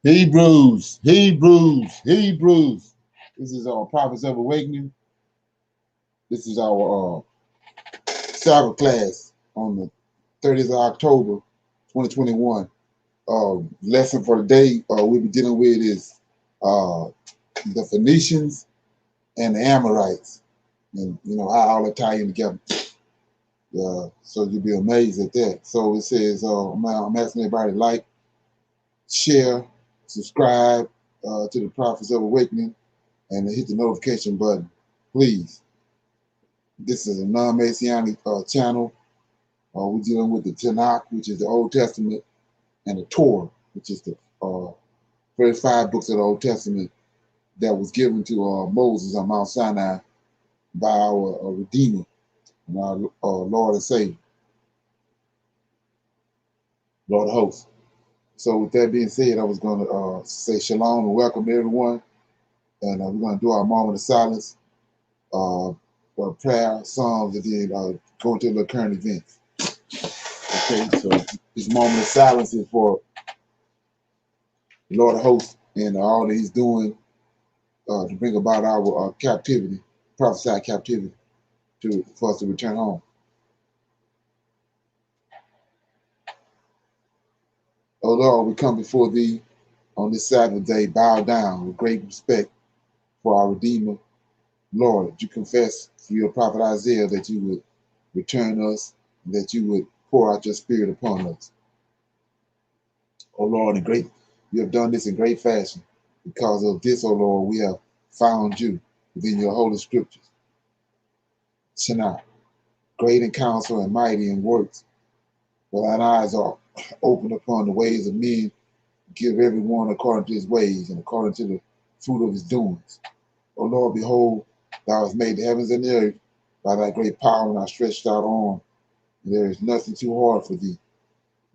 Hebrews. This is our Prophets of Awakening. This is our Sabbath class on the 30th of October, 2021. Lesson for the day we'll be dealing with is the Phoenicians and the Amorites, and you know how all that tie in together. So you'll be amazed at that. So it says, I'm asking everybody to like, share, subscribe to the Prophets of Awakening, and hit the notification button, please. This is a non-Messianic channel. We're dealing with the Tanakh, which is the Old Testament, and the Torah, which is the first 5 books of the Old Testament that was given to Moses on Mount Sinai by our Redeemer and our Lord and Savior, Lord of hosts. So with that being said, I was going to say shalom and welcome everyone. And we're going to do our moment of silence, prayer, psalms, and then go into the current events. Okay, so this moment of silence is for the Lord of hosts and all that he's doing to bring about our captivity, prophesied captivity, for us to return home. O Lord, we come before thee on this Sabbath day, bow down with great respect for our Redeemer. Lord, you confess through your prophet Isaiah that you would return us, and that you would pour out your spirit upon us. O Lord, you have done this in great fashion. Because of this, O Lord, we have found you within your holy scriptures. Tanakh, great in counsel and mighty in works, for thine eyes are open upon the ways of men. Give everyone according to his ways and according to the fruit of his doings. O Lord, behold, thou hast made the heavens and the earth by thy great power and thy stretched out arm, and there is nothing too hard for thee.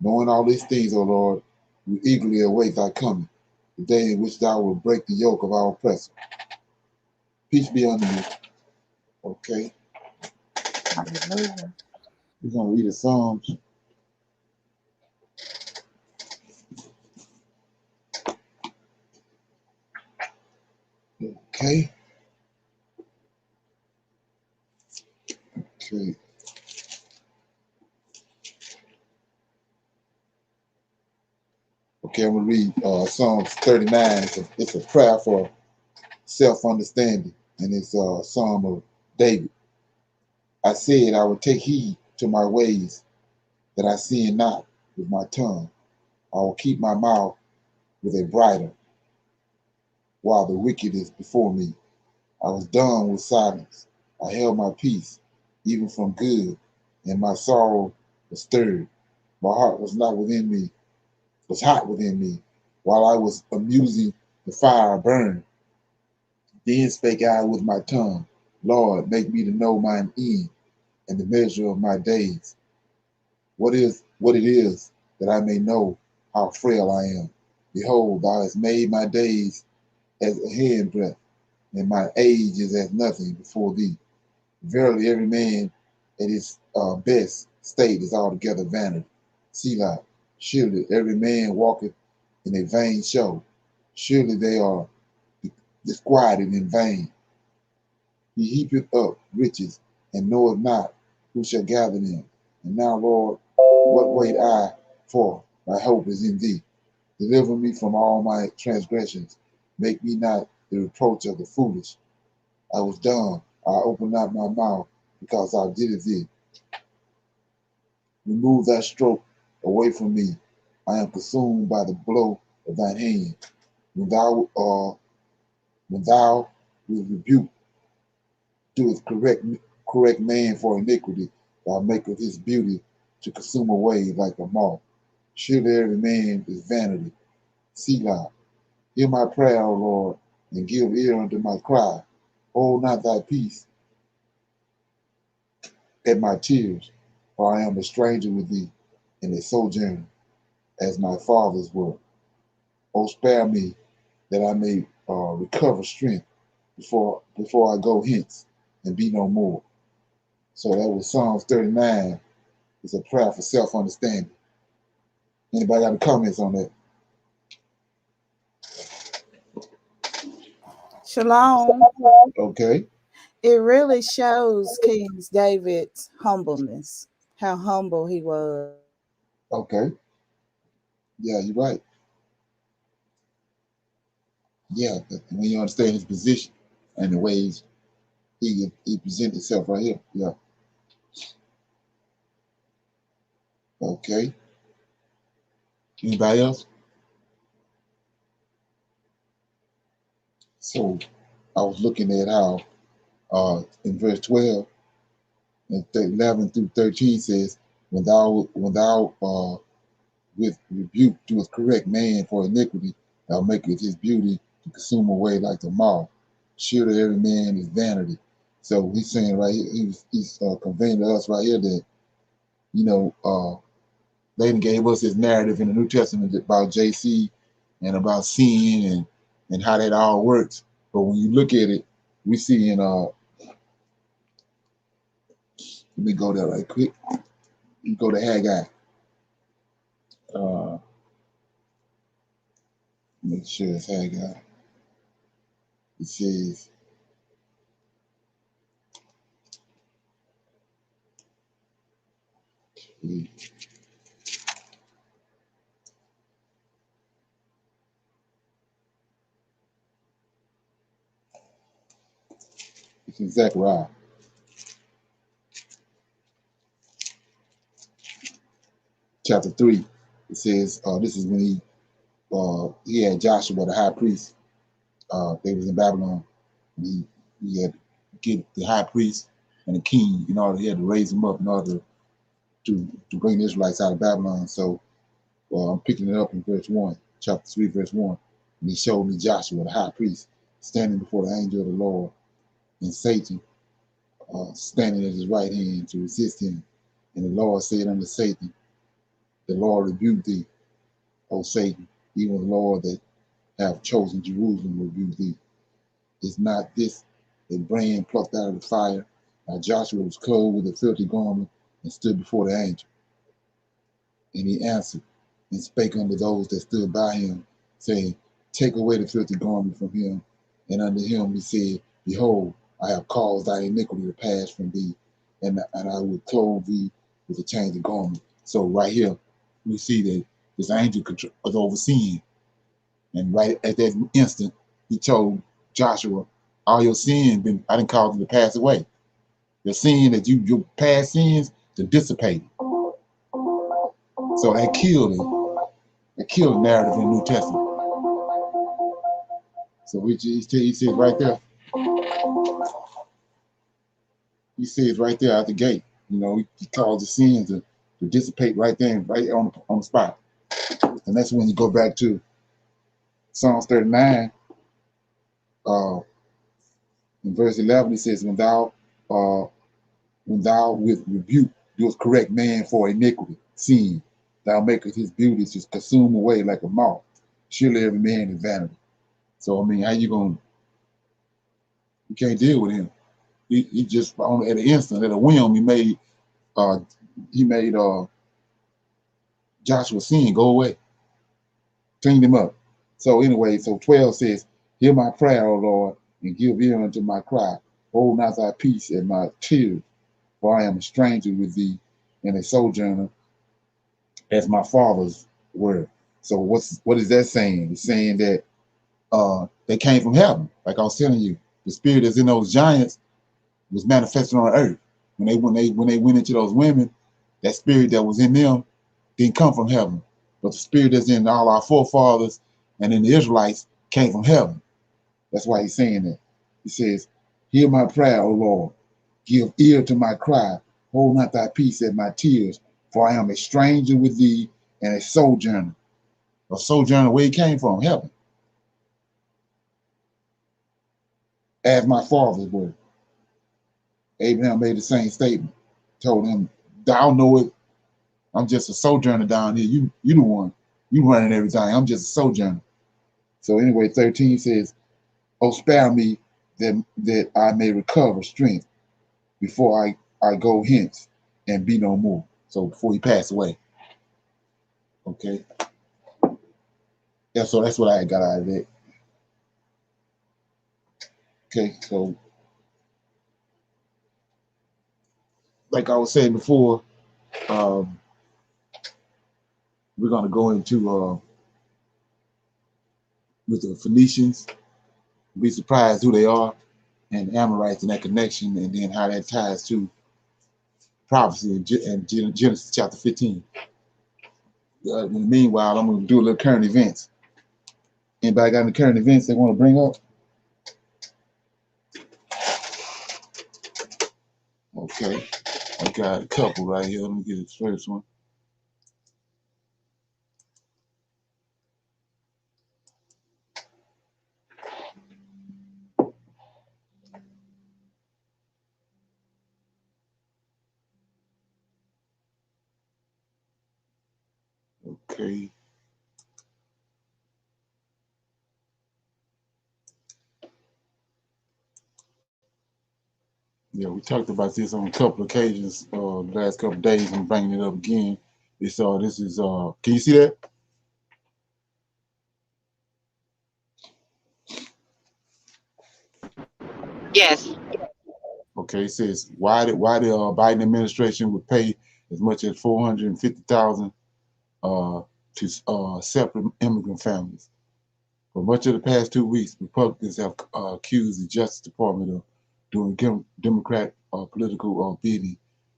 Knowing all these things, O Lord, we eagerly await thy coming, the day in which thou wilt break the yoke of our oppressor. Peace be unto you. Okay. Hallelujah. We're going to read the Psalms. Okay. Okay. Okay, I'm going to read Psalms 39. It's a prayer for self-understanding, and it's a psalm of David. I said I would take heed to my ways, that I sin not with my tongue. I will keep my mouth with a bridle, while the wicked is before me. I was done with silence. I held my peace, even from good, and my sorrow was stirred. My heart was not within me, was hot within me, while I was amusing the fire burned. Then spake I with my tongue, Lord, make me to know mine end and the measure of my days. What it is, that I may know how frail I am. Behold, thou hast made my days as a handbreadth, and my age is as nothing before thee. Verily, every man at his best state is altogether vanity. Selah, surely every man walketh in a vain show. Surely they are disquieted in vain. He heapeth up riches, and knoweth not who shall gather them. And now, Lord, what wait I for? My hope is in thee. Deliver me from all my transgressions. Make me not the reproach of the foolish. I was dumb. I opened not my mouth, because thou didst thee. Remove thy stroke away from me. I am consumed by the blow of thine hand. When thou with rebuke doeth correct man for iniquity, thou maketh his beauty to consume away like a moth. Surely every man is vanity. Selah. Hear my prayer, O Lord, and give ear unto my cry. Hold not thy peace at my tears, for I am a stranger with thee, and a sojourner, as my fathers were. O spare me, that I may recover strength before I go hence and be no more. So that was Psalms 39. It's a prayer for self-understanding. Anybody got any comments on that? Shalom. Okay. It really shows King David's humbleness, how humble he was. Okay. Yeah, you're right. Yeah, when you understand his position and the ways he presents himself right here. Yeah. Okay. Anybody else? So I was looking at how in verse 12 and 11 through 13 says, when thou with rebuke doeth correct man for iniquity, thou maketh his beauty to consume away like the moth. Surely every man is vanity. So he's saying right here, he's conveying to us right here that, you know, they gave us his narrative in the New Testament about JC and about sin and how that all works. But when you look at it, we see in let me go there right quick. You go to Haggai. Uh, make sure it's Haggai. It says, it's in Zechariah chapter 3. It says, this is when he had Joshua the high priest. They was in Babylon. And he had to get the high priest and the king in order. He had to raise them up in order to bring the Israelites out of Babylon. So I'm picking it up in verse 1, chapter 3, verse 1. And he showed me Joshua the high priest standing before the angel of the Lord, and Satan standing at his right hand to resist him. And the Lord said unto Satan, the Lord rebuke thee, O Satan, even the Lord that have chosen Jerusalem rebuke thee. Is not this a brand plucked out of the fire? Now Joshua was clothed with a filthy garment and stood before the angel. And he answered and spake unto those that stood by him, saying, take away the filthy garment from him. And unto him he said, behold, I have caused thy iniquity to pass from thee, and I will clothe thee with a change of garment. So right here, we see that this angel was overseeing. And right at that instant, he told Joshua, all your sins I didn't cause them to pass away. Your sin that your past sins to dissipate. So that killed it. That killed the narrative in the New Testament. So he says right there, he says right there at the gate, you know, he caused the sins to dissipate right there, right on the spot. And that's when you go back to Psalms 39, in verse 11, he says, when thou with rebuke doest correct man for iniquity, sin, thou makest his beauty to consume away like a moth. Surely every man is vanity. So I mean, how you can't deal with him. He just at an instant, at a whim, he made Joshua's sin go away, cleaned him up. So anyway, so 12 says, hear my prayer, O Lord, and give ear unto my cry. Hold not thy peace at my tears, for I am a stranger with thee and a sojourner as my fathers were. So what is that saying? It's saying that they came from heaven. Like I was telling you, the spirit that's in those giants was manifested on earth. When they went into those women, That spirit that was in them didn't come from heaven, but the spirit that's in all our forefathers and in the Israelites came from heaven. That's why he's saying that. He says, hear my prayer, O Lord. Give ear to my cry. Hold not thy peace at my tears, for I am a stranger with thee and a sojourner. A sojourner where he came from, heaven. As my fathers were. Abraham made the same statement. Told him, thou know it. I'm just a sojourner down here. You the one. You running everything. I'm just a sojourner. So anyway, 13 says, oh, spare me that I may recover strength before I go hence and be no more. So before he passed away. Okay. Yeah, so that's what I got out of it. Okay, so like I was saying before, we're gonna go into with the Phoenicians, be surprised who they are, and Amorites and that connection, and then how that ties to prophecy in Genesis chapter 15. In the meanwhile, I'm gonna do a little current events. Anybody got any current events they want to bring up? Okay, I got a couple right here. Let me get the first one. Okay. Yeah, we talked about this on a couple of occasions the last couple of days. I'm bringing it up again. This is can you see that? Yes. Okay, it says why the Biden administration would pay as much as $450,000 to separate immigrant families. For much of the past 2 weeks, Republicans have accused the Justice Department of doing Democrat political bidding.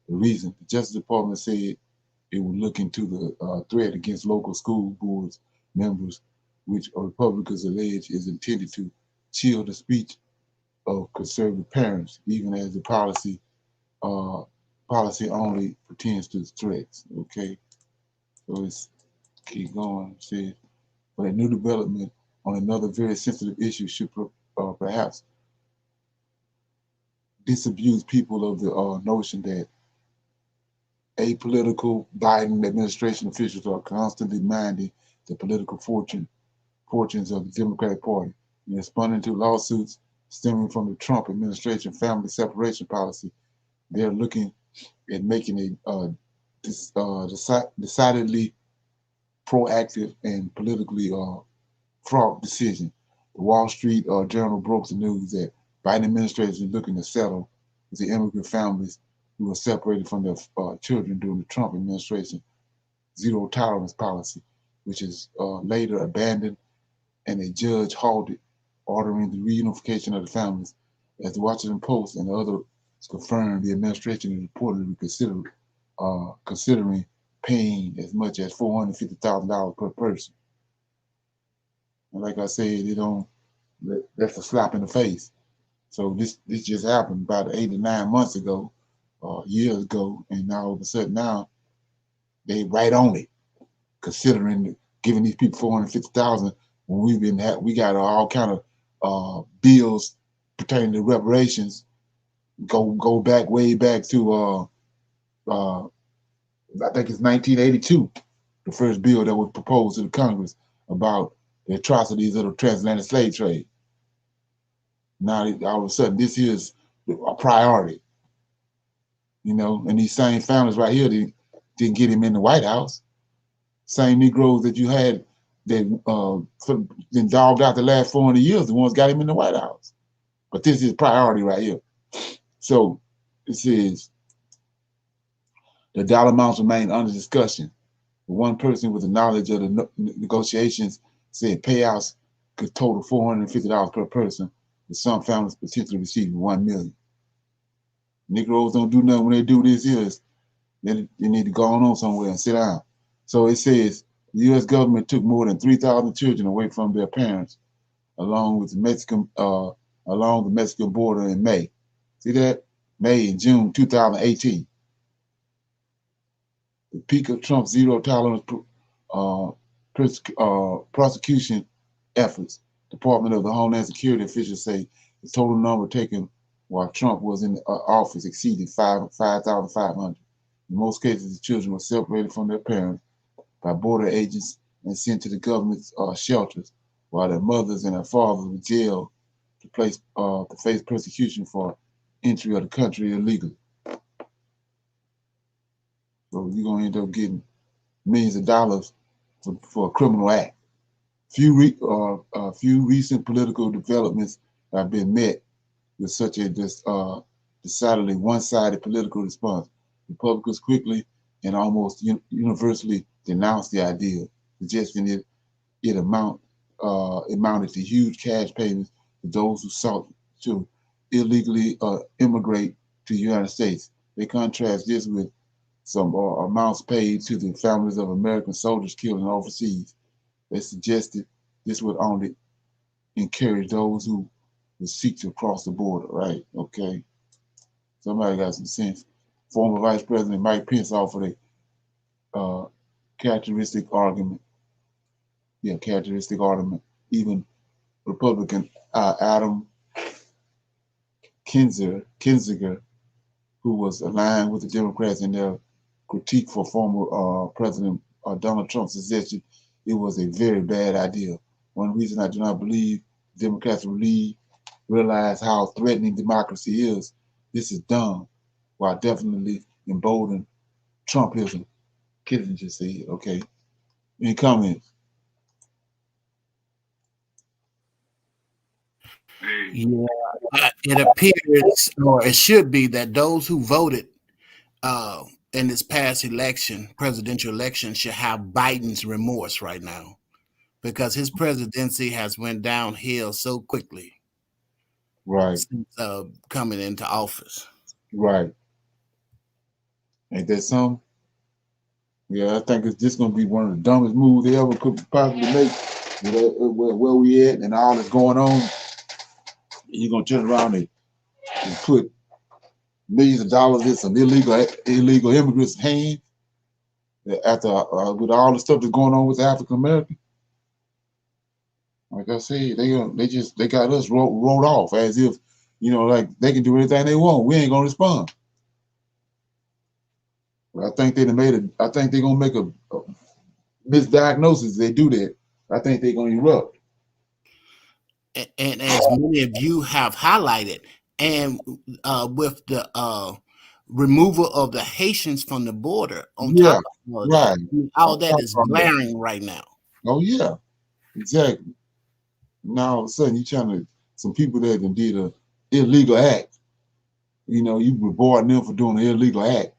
The reason the Justice Department said it would look into the threat against local school boards members, which Republicans allege is intended to chill the speech of conservative parents, even as the policy only pertains to threats. Okay, so let's keep going. It says, but a new development on another very sensitive issue should perhaps disabuse people of the notion that apolitical Biden administration officials are constantly minding the political fortunes of the Democratic Party. In responding to lawsuits stemming from the Trump administration family separation policy, they're looking at making a decidedly proactive and politically fraught decision. The Wall Street Journal broke the news that Biden administration is looking to settle with the immigrant families who were separated from their children during the Trump administration zero tolerance policy, which is later abandoned and a judge halted, ordering the reunification of the families. As the Washington Post and others confirmed, the administration is reportedly considering paying as much as $450,000 per person. And like I said, that's a slap in the face. So this just happened about 8 to 9 months ago, years ago, and now all of a sudden now they right on it, considering giving these people 450,000 when we got all kind of bills pertaining to reparations go back way back to I think it's 1982, the first bill that was proposed to the Congress about the atrocities of the transatlantic slave trade. Now all of a sudden this is a priority, and these same families right here didn't get him in the White House. Same Negroes that you had that been dogged out the last 400 years, the ones got him in the White House. But this is priority right here. So it says the dollar amounts remain under discussion. One person with the knowledge of the negotiations said payouts could total $450 per person, with some families potentially receiving $1 million. Negroes don't do nothing when they do this. Then you need to go on somewhere and sit down. So it says the U.S. government took more than 3,000 children away from their parents along with the Mexican along the Mexican border in May. See that? May and June 2018. The peak of Trump's zero tolerance uh, prosecution efforts. Department of the Homeland Security officials say the total number taken while Trump was in office exceeded 5,500. In most cases, the children were separated from their parents by border agents and sent to the government's shelters, while their mothers and their fathers were jailed to face persecution for entry of the country illegally. So you're gonna end up getting millions of dollars for a criminal act. Few recent political developments have been met with such a decidedly one-sided political response. Republicans quickly and almost universally denounced the idea, suggesting it amounted to huge cash payments to those who sought to illegally immigrate to the United States. They contrast this with some amounts paid to the families of American soldiers killed overseas. They suggested this would only encourage those who would seek to cross the border, right? Okay. Somebody got some sense. Former Vice President Mike Pence offered a characteristic argument. Yeah, characteristic argument. Even Republican Adam Kinzinger, who was aligned with the Democrats in their critique for former President Donald Trump, suggested it was a very bad idea. One reason I do not believe Democrats realize how threatening democracy is. This is done while definitely emboldening Trumpism. Kissinger said, okay. Any comments? Yeah, it appears, or it should be, that those who voted in this past election, presidential election, should have Biden's remorse right now because his presidency has went downhill so quickly Right, since coming into office. right. Ain't that something? Yeah, I think it's just going to be one of the dumbest moves they ever could possibly make. Where we at and all that's going on, you're going to turn around and put millions of dollars in some illegal immigrants' hands after with all the stuff that's going on with African Americans. Like I said, they got us rolled off as if like they can do anything they want. We ain't gonna respond. But I think I think they're gonna make a misdiagnosis. If they do that, I think they're gonna erupt. And as many of you have highlighted, and with the removal of the Haitians from the border, on top Yeah, of all that, right. all On that top is of that. glaring right now. Oh yeah, exactly. Now all of a sudden you trying to some people that did a illegal act. You rewarding them for doing an illegal act,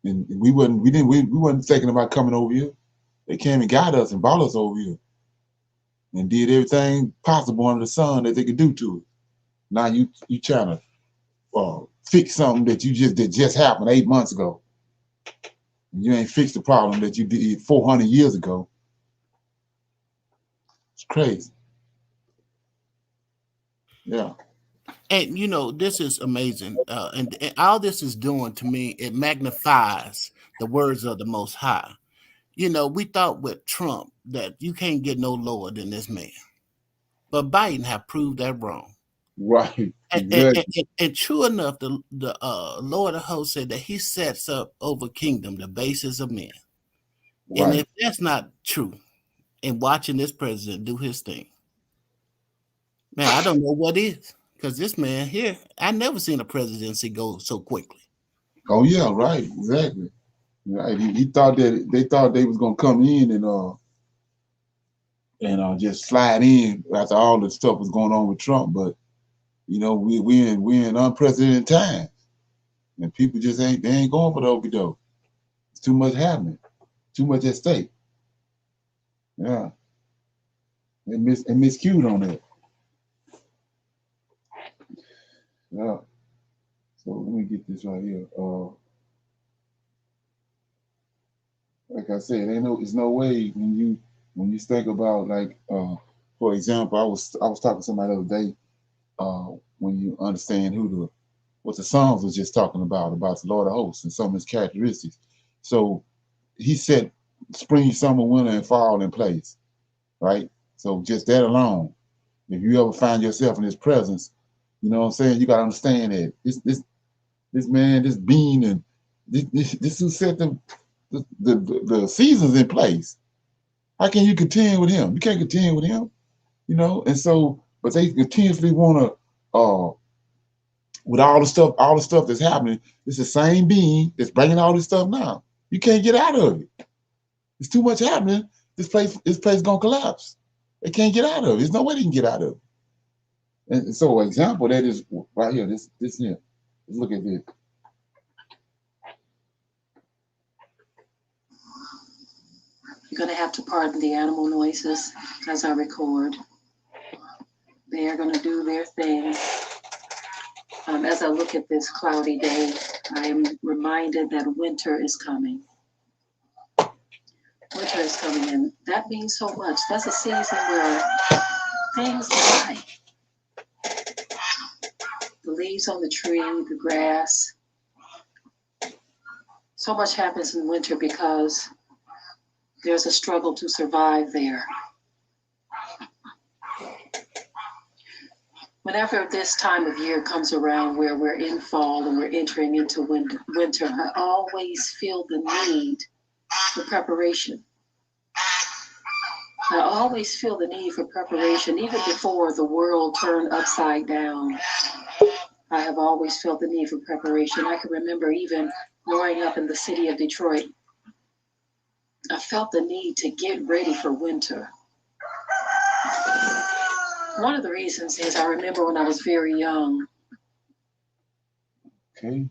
and we wasn't thinking about coming over here. They came and got us and brought us over here and did everything possible under the sun that they could do to it. Now you trying to fix something that just happened 8 months ago. You ain't fixed the problem that you did 400 years ago. It's crazy. Yeah. And this is amazing, and all this is doing to me, it magnifies the words of the Most High. We thought with Trump that you can't get no lower than this man, but Biden have proved that wrong. Right. And, Exactly. and true enough, the Lord of hosts said that He sets up over kingdom the basis of men. And Right. if that's not true, and watching this president do his thing, man, I don't know what is. Because this man here, I never seen a presidency go so quickly. Oh yeah. Right. Exactly. Right. He thought that they thought they was gonna come in and just slide in after all the stuff was going on with Trump, but we in unprecedented times, and people just ain't going for the okie doke. It's too much happening, too much at stake. Yeah, and miscued on that. Yeah. So let me get this right here. like I said, it's no way when you think about like for example, I was talking to somebody the other day, when you understand what the Psalms was just talking about the Lord of hosts and some of his characteristics. So he said spring, summer, winter, and fall in place, right? So just that alone, if you ever find yourself in his presence, you know what I'm saying, you gotta understand that this man, this being, and this who set the seasons in place. How can you contend with him? You can't contend with him, you know. And so, but they continuously want to, with all the stuff that's happening. It's the same being that's bringing all this stuff now. You can't get out of it. It's too much happening. This place gonna collapse. They can't get out of it. There's no way they can get out of it. And so, example that is right here. This here. Let's look at this. You're going to have to pardon the animal noises as I record. They are going to do their thing. As I look at this cloudy day, I am reminded that winter is coming. Winter is coming, and that means so much. That's a season where things die. The leaves on the tree, the grass. So much happens in winter because there's a struggle to survive there. Whenever this time of year comes around where we're in fall and we're entering into winter, I always feel the need for preparation. I always feel the need for preparation, even before the world turned upside down. I have always felt the need for preparation. I can remember even growing up in the city of Detroit, I felt the need to get ready for winter. One of the reasons is I remember when I was very young. Okay.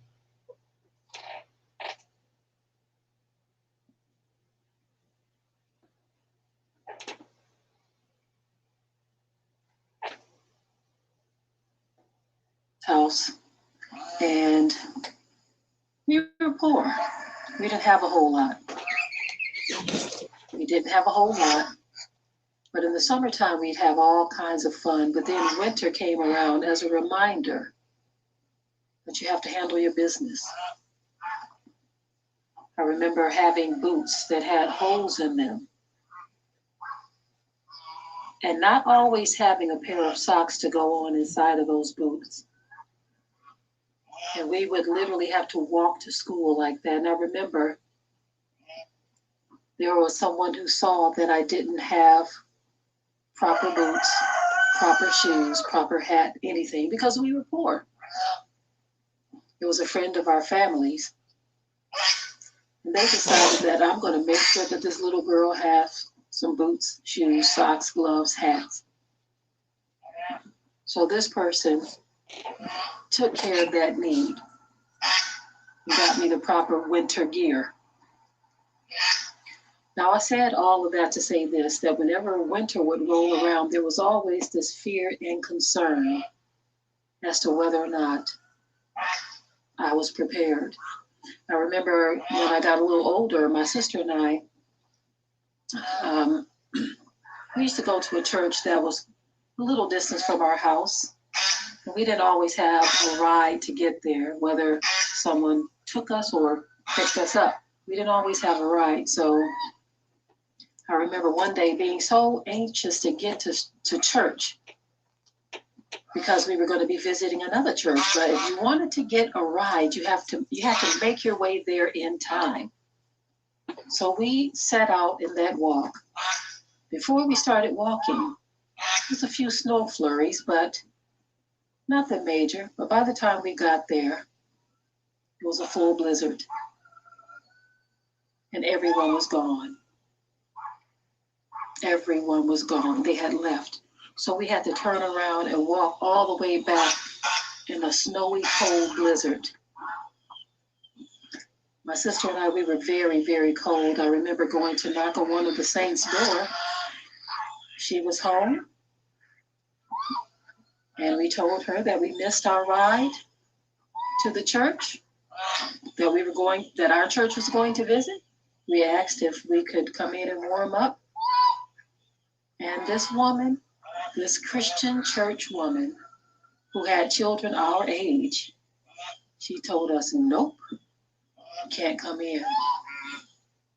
House, and we were poor. We didn't have a whole lot. But in the summertime, we'd have all kinds of fun. But then winter came around as a reminder that you have to handle your business. I remember having boots that had holes in them and not always having a pair of socks to go on inside of those boots. And we would literally have to walk to school like that. And I remember there was someone who saw that I didn't have proper boots, proper shoes, proper hat, anything, because we were poor. It was a friend of our family's. And they decided that I'm going to make sure that this little girl has some boots, shoes, socks, gloves, hats. So this person took care of that need and got me the proper winter gear. Now, I said all of that to say this, that whenever winter would roll around, there was always this fear and concern as to whether or not I was prepared. I remember when I got a little older, my sister and I, we used to go to a church that was a little distance from our house. And we didn't always have a ride to get there, whether someone took us or picked us up. We didn't always have a ride. So I remember one day being so anxious to get to church because we were going to be visiting another church. But if you wanted to get a ride, you had to make your way there in time. So we set out in that walk. Before we started walking, there was a few snow flurries, but nothing major. But by the time we got there, it was a full blizzard. And everyone was gone. Everyone was gone. They had left. So we had to turn around and walk all the way back in a snowy, cold blizzard. My sister and I, we were very, very cold. I remember going to knock on one of the saints' door. She was home. And we told her that we missed our ride to the church, that our church was going to visit. We asked if we could come in and warm up. And this woman, this Christian church woman who had children our age, she told us, nope, you can't come in.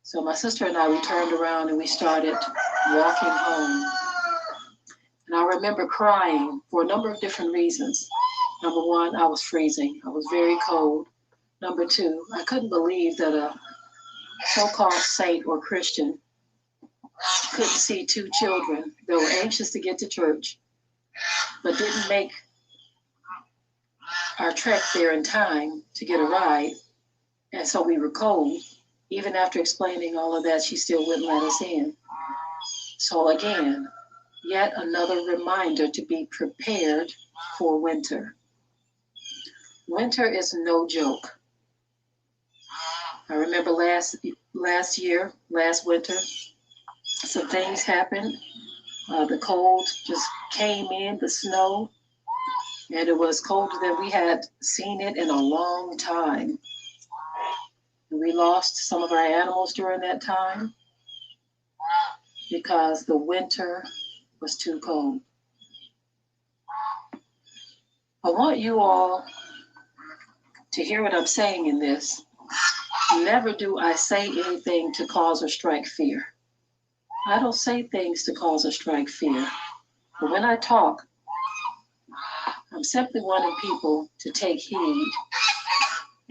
So my sister and I, we turned around and we started walking home. And I remember crying for a number of different reasons. Number one, I was freezing. I was very cold. Number two, I couldn't believe that a so-called saint or Christian couldn't see two children that were anxious to get to church, but didn't make our trek there in time to get a ride. And so we were cold. Even after explaining all of that, she still wouldn't let us in. So again, yet another reminder to be prepared for winter. Winter is no joke. I remember last winter, some things happened. The cold just came in, the snow, and it was colder than we had seen it in a long time. We lost some of our animals during that time because the winter was too cold. I want you all to hear what I'm saying in this. Never do I say anything to cause or strike fear. I don't say things to cause or strike fear. But when I talk, I'm simply wanting people to take heed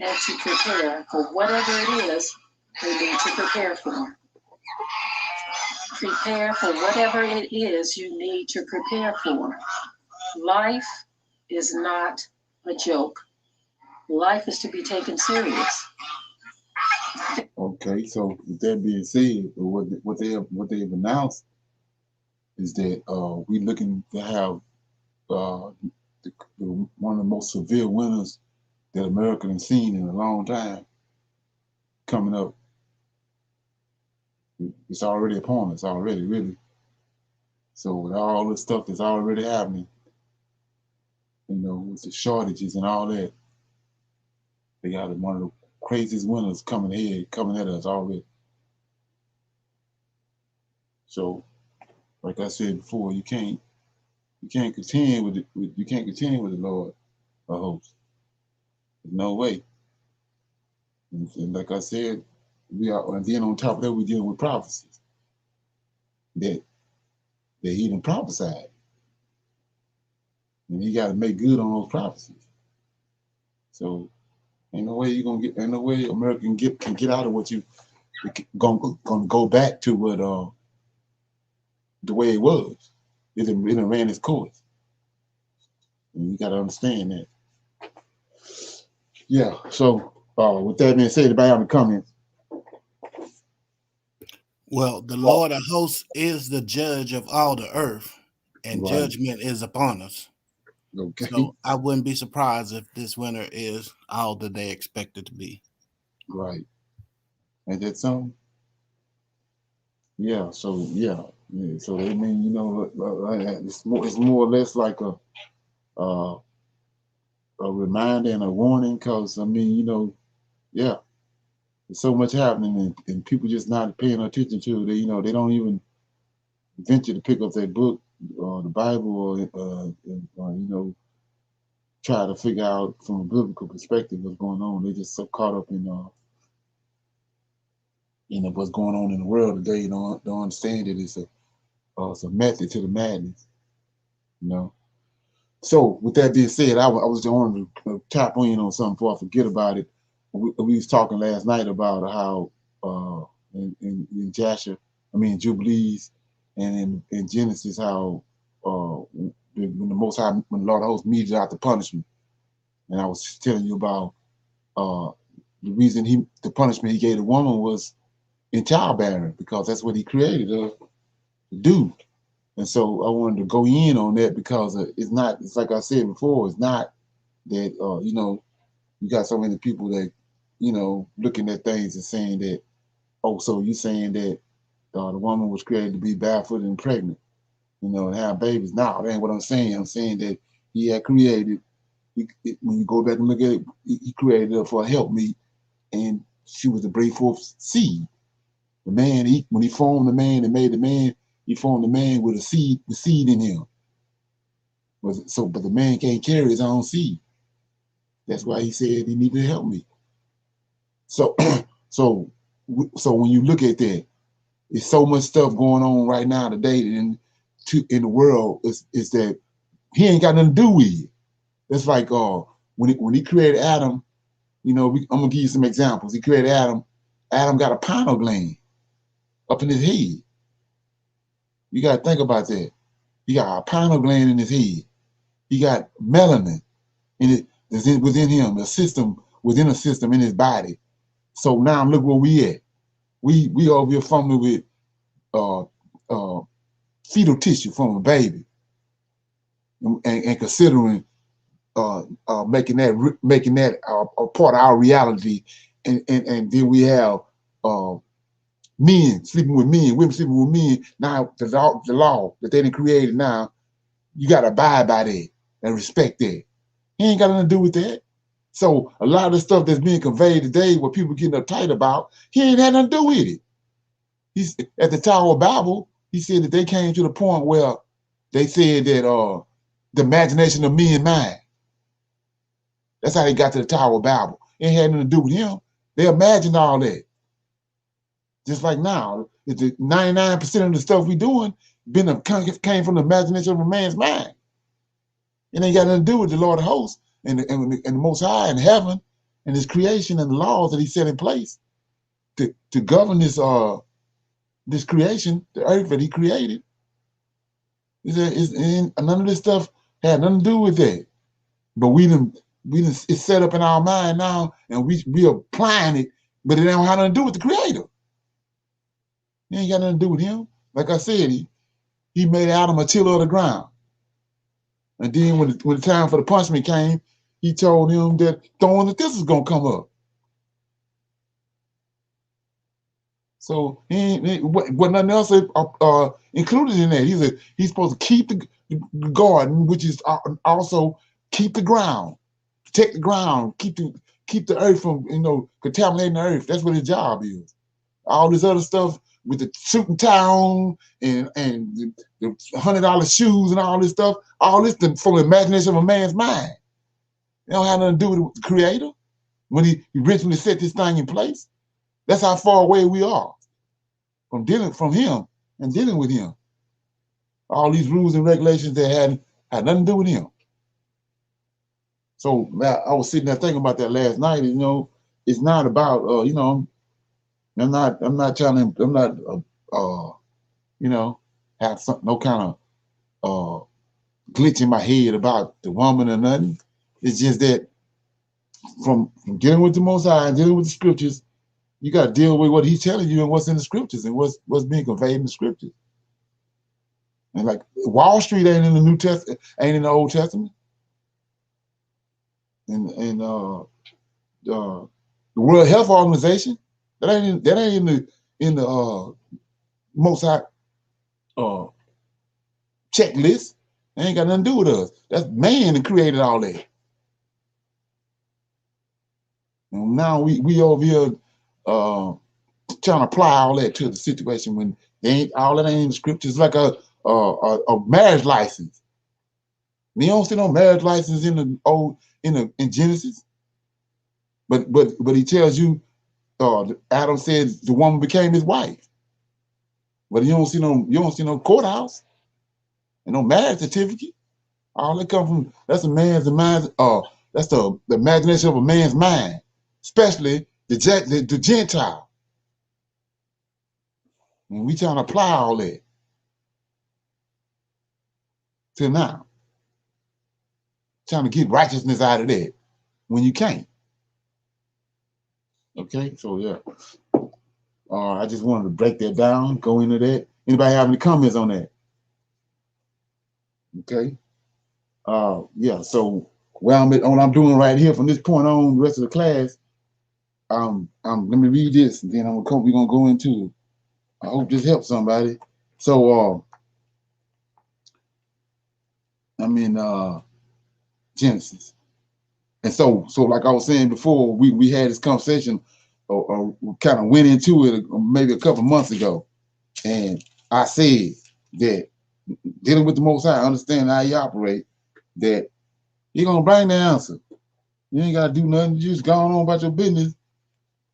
and to prepare for whatever it is they need to prepare for. Prepare for whatever it is you need to prepare for. Life is not a joke. Life is to be taken serious. Okay, so with that being said, what they've announced is that we're looking to have one of the most severe winters that America has seen in a long time coming up. It's already upon us already, really. So with all the stuff that's already happening, with the shortages and all that, they got one of the craziest winters coming at us already. So, like I said before, you can't contend with the Lord of hosts. There's no way. And like I said, and then on top of that, we're dealing with prophecies that he done prophesied, and he got to make good on those prophecies. So ain't no way America can get out of what you gonna go back to what the way it was. It ran its course, and you got to understand that. Yeah. So with that being said, anybody have any comments? Well, the Lord of hosts is the judge of all the earth, and Right. Judgment is upon us. Okay. So I wouldn't be surprised if this winter is all that they expect it to be. Right. Ain't that something? Yeah. So yeah. So I mean, it's more or less like a reminder and a warning, because I mean, yeah, there's so much happening, and people just not paying attention to it. They don't even venture to pick up their book or the Bible or try to figure out from a biblical perspective what's going on. They're just so caught up in what's going on in the world today. Don't understand it. It's a method to the madness. So with that being said, I was just wanting to tap on something before I forget about it. We was talking last night about how in Jubilees and in Genesis, how when the Most High, when the Lord of Hosts meted out the punishment, and I was telling you about the reason the punishment he gave the woman was in childbearing, because that's what he created her to do. And so I wanted to go in on that, because it's like I said before, it's not that, you got so many people that, looking at things and saying that, oh, so you saying that the woman was created to be barefooted and pregnant, and have babies. No, that ain't what I'm saying. I'm saying that he had created, when you go back and look at it, he created her for a helpmeet, and she was to bring forth seed. The man, when he formed the man and made the man, he formed the man with the seed in him. But the man can't carry his own seed. That's why he said he needed to help me. So, so when you look at that, there's so much stuff going on right now today in the world is that he ain't got nothing to do with it. It's like when he created Adam, you know, I'm gonna give you some examples. He created Adam. Adam got a pineal gland up in his head. You gotta think about that. He got a pineal gland in his head. He got melanin within him, a system within a system in his body. So now look where we at. We over here fumbling with fetal tissue from a baby, and considering making that a part of our reality, and then we have men sleeping with men, women sleeping with men. Now the law that they done created, now you got to abide by that and respect that. He ain't got nothing to do with that. So a lot of the stuff that's being conveyed today, what people getting uptight about, he ain't had nothing to do with it. He's at the Tower of Babel. He said that they came to the point where they said that the imagination of men's mind. That's how they got to the Tower of Babel. It ain't had nothing to do with him. They imagined all that. Just like now, 99% of the stuff we doing came from the imagination of a man's mind. It ain't got nothing to do with the Lord of hosts and the Most High and heaven and his creation and the laws that he set in place to govern this creation, the earth that he created. None of this stuff had nothing to do with that. But it's set up in our mind now, and we applying it, but it don't have nothing to do with the Creator. It ain't got nothing to do with him. Like I said, he made Adam a tiller of the ground. And then when the time for the punishment came, he told him that thorns and thistles gonna come up. So what nothing else included in that. He's supposed to keep the garden, which is also keep the ground, protect the ground, keep the earth from contaminating the earth. That's what his job is. All this other stuff with the suit and tie on and the $100 shoes and all this stuff, all this from the imagination of a man's mind. It don't have nothing to do with the Creator when he originally set this thing in place. That's how far away we are from him and dealing with him. All these rules and regulations that had nothing to do with him. So I was sitting there thinking about that last night. It's not about I'm not trying to have no kind of glitch in my head about the woman or nothing. It's just that from dealing with the Most High and dealing with the scriptures, you got to deal with what he's telling you and what's in the scriptures and what's being conveyed in the scriptures. And like Wall Street ain't in the New Testament, ain't in the Old Testament. And the World Health Organization, that ain't in the Most High checklist. It ain't got nothing to do with us. That's man that created all that. And now we over here trying to apply all that to the situation when all that ain't in the scriptures. Like a marriage license. You don't see no marriage license in Genesis. But he tells you Adam said the woman became his wife. But you don't see no courthouse and no marriage certificate. All that come from that's a man's mind. That's the imagination of a man's mind, especially the Gentile. And we trying to apply all that to now, trying to get righteousness out of that when you can't. Okay, so yeah. I just wanted to break that down, go into that. Anybody have any comments on that? Okay. Yeah, so what I'm doing right here from this point on, the rest of the class, let me read this, and then we're gonna go into it. I hope this helps somebody. So I'm in Genesis. And so like I was saying before, we had this conversation kind of went into it maybe a couple months ago, and I said that dealing with the Most High, understand how He operate, that He gonna bring the answer. You ain't gotta do nothing. You just go on about your business.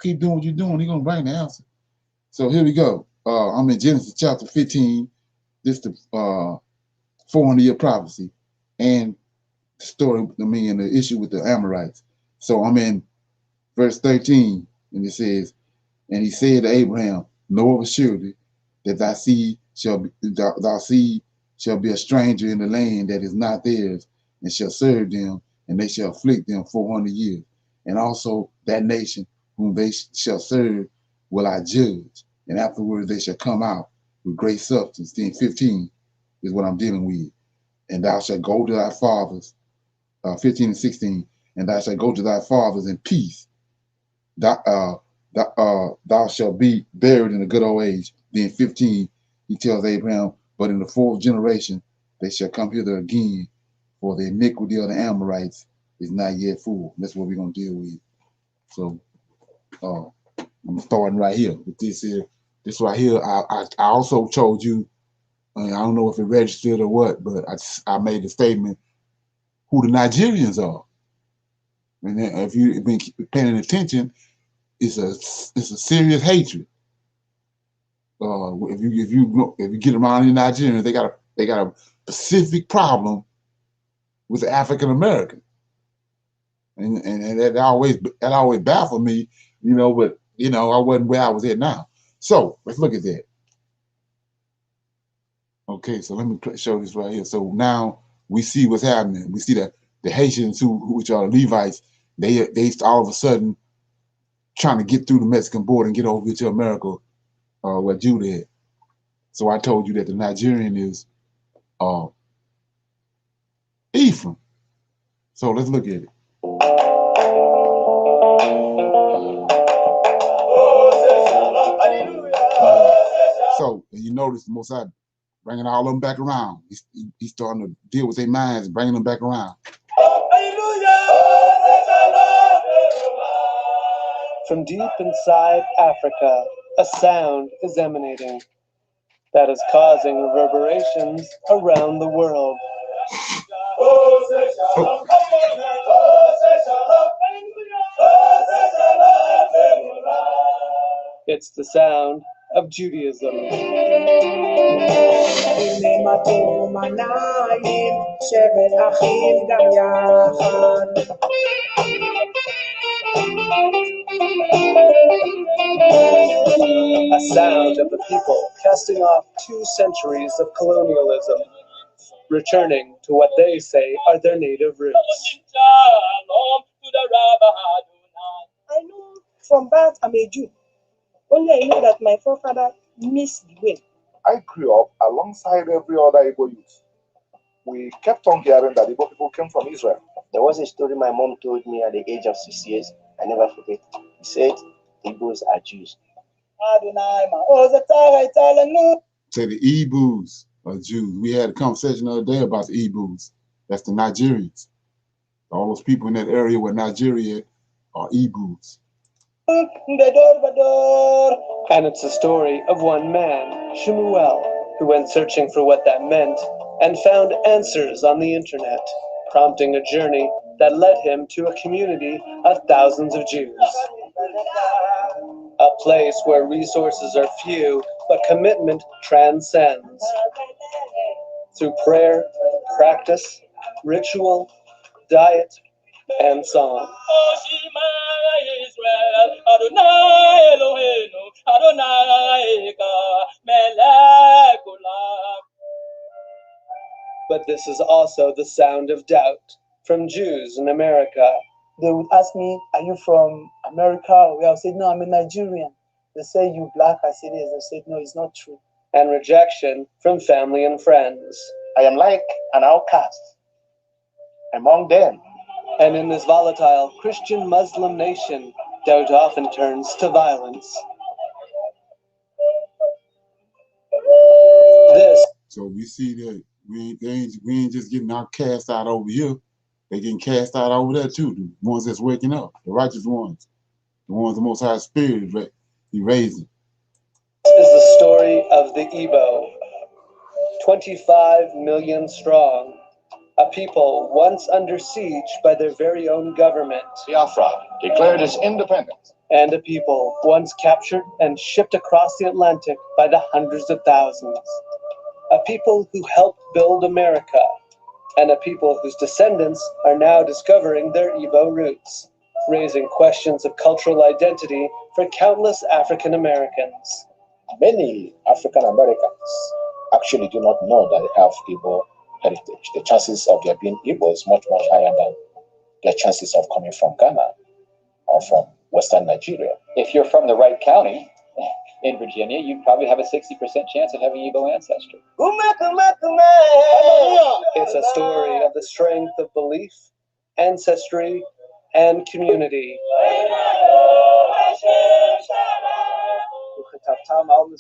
Keep doing what you're doing. He gonna bring the answer. So here we go. I'm in Genesis chapter 15. This the 400-year prophecy and the story. And the issue with the Amorites. So I'm in verse 13, and it says, "And he said to Abraham, know of a surety that thy seed shall be a stranger in the land that is not theirs, and shall serve them, and they shall afflict them 400 years. And also that nation whom they shall serve will I judge, and afterwards they shall come out with great substance." Then 15 is what I'm dealing with. "And thou shalt go to thy fathers," 15 and 16, "and thou shalt go to thy fathers in peace. Thou shalt be buried in a good old age." Then 15, he tells Abraham, "But in the fourth generation they shall come hither again, for the iniquity of the Amorites is not yet full." That's what we're gonna deal with. So I'm starting right here with this here. This right here. I also told you, I don't know if it registered or what, but I made a statement who the Nigerians are. And if you've been paying attention, it's a serious hatred. If you get around the Nigerians, they got a specific problem with the African American, and that always baffled me, But I wasn't where I was at now. So let's look at that. Okay, so let me show this right here. So now we see what's happening. We see that the Haitians, which are the Levites, they all of a sudden trying to get through the Mexican border and get over to America, where Judah is. So I told you that the Nigerian is Ephraim. So let's look at it. So you notice the Most High bringing all of them back around. He's starting to deal with their minds, bringing them back around. From deep inside Africa, a sound is emanating that is causing reverberations around the world. It's the sound of Judaism. A sound of the people casting off 2 centuries of colonialism, returning to what they say are their native roots. I know from birth I'm a Jew. Only I know that my forefather missed the way. I grew up alongside every other Igbo youth. We kept on hearing that Igbo people came from Israel. There was a story my mom told me at the age of 6 years. I never forget. He said, Igbos are Jews. Say the Ebus are Jews. We had a conversation the other day about the Ebus. That's the Nigerians. All those people in that area where Nigeria are Ebus. And it's the story of one man, Shemuel, who went searching for what that meant and found answers on the internet, prompting a journey that led him to a community of thousands of Jews. A place where resources are few, but commitment transcends. Through prayer, practice, ritual, diet, and song. But this is also the sound of doubt from Jews in America. They would ask me, are you from America? I would say, no, I'm a Nigerian. They say, you black? I said, yes. They said, no, it's not true. And rejection from family and friends. I am like an outcast among them. And in this volatile Christian-Muslim nation, doubt often turns to violence. So we see that we ain't just getting our cast out over here. They getting cast out over there too. The ones that's waking up, the righteous ones. The ones the Most High Spirit, He raised them. This is the story of the Igbo, 25 million strong, a people once under siege by their very own government. Biafra declared its independence. And a people once captured and shipped across the Atlantic by the hundreds of thousands. A people who helped build America, and a people whose descendants are now discovering their Igbo roots, raising questions of cultural identity for countless African Americans. Many African Americans actually do not know that they have Igbo heritage. The chances of their being Igbo is much, much higher than their chances of coming from Ghana or from Western Nigeria. If you're from the right county in Virginia, you probably have a 60% chance of having Igbo ancestry. It's a story of the strength of belief, ancestry, and community.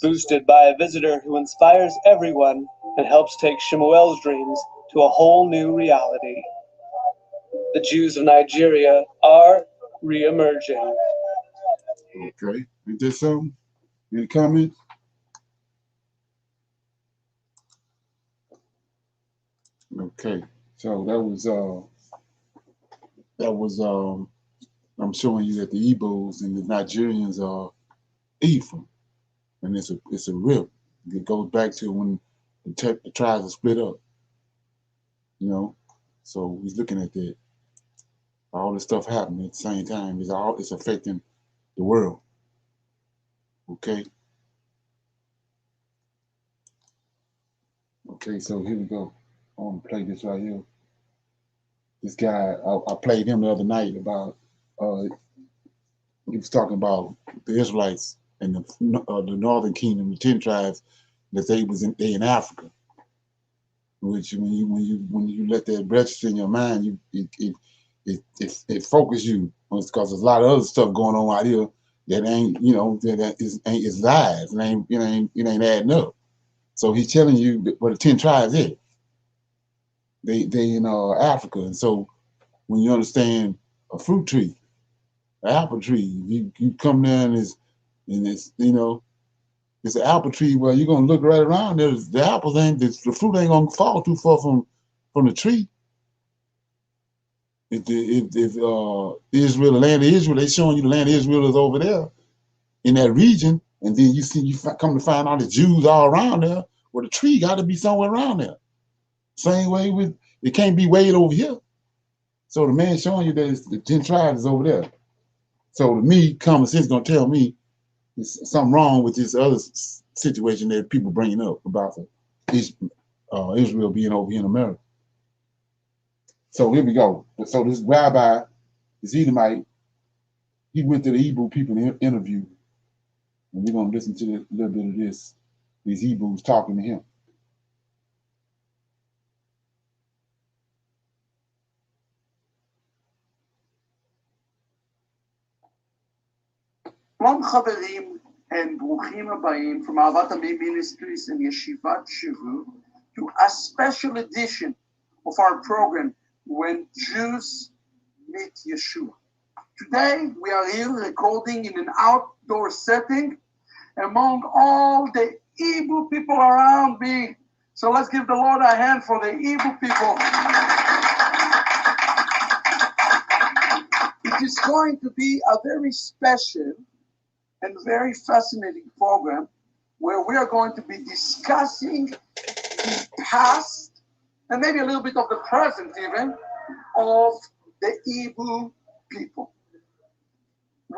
Boosted by a visitor who inspires everyone and helps take Shemuel's dreams to a whole new reality. The Jews of Nigeria are re-emerging. Okay, is there something? Any comments? Okay, so that was I'm showing you that the Igbos and the Nigerians are Ephraim, and it's a rip. It goes back to when the tribes are split up, you know. So he's looking at that. All this stuff happening at the same time. It's affecting the world. Okay. Okay, so here we go. I want to play this right here. This guy, I played him the other night about, he was talking about the Israelites and the Northern Kingdom, the 10 tribes, that they in Africa. Which when you let that register in your mind, it focuses you, because there's a lot of other stuff going on out here that ain't, is lies, and it ain't adding up. So he's telling you that what the 10 tribes is. They in Africa, and so when you understand a fruit tree, an apple tree, you come there and it's an apple tree where you're gonna look right around there. The apples the fruit ain't gonna fall too far from the tree. If Israel, the land of Israel, they showing you the land of Israel is over there in that region, and then you come to find out the Jews all around there. Well, the tree got to be somewhere around there. Same way it can't be way over here. So the man showing you that the 10 tribes is over there. So to me, common sense gonna tell me there's something wrong with this other situation that people bringing up about Israel being over here in America. So here we go. So this rabbi, this Edomite, he went to the Hebrew people in interview, and we're gonna listen to a little bit of this. These Hebrews talking to him. שלום חברים and ברוכים הבאים from Ahavat Ami Ministries and Yeshivat Shivu to a special edition of our program When Jews Meet Yeshua. Today we are here recording in an outdoor setting among all the Hebrew people around me. So let's give the Lord a hand for the Hebrew people. It is going to be a very special and very fascinating program where we are going to be discussing the past and maybe a little bit of the present even of the Hebrew people.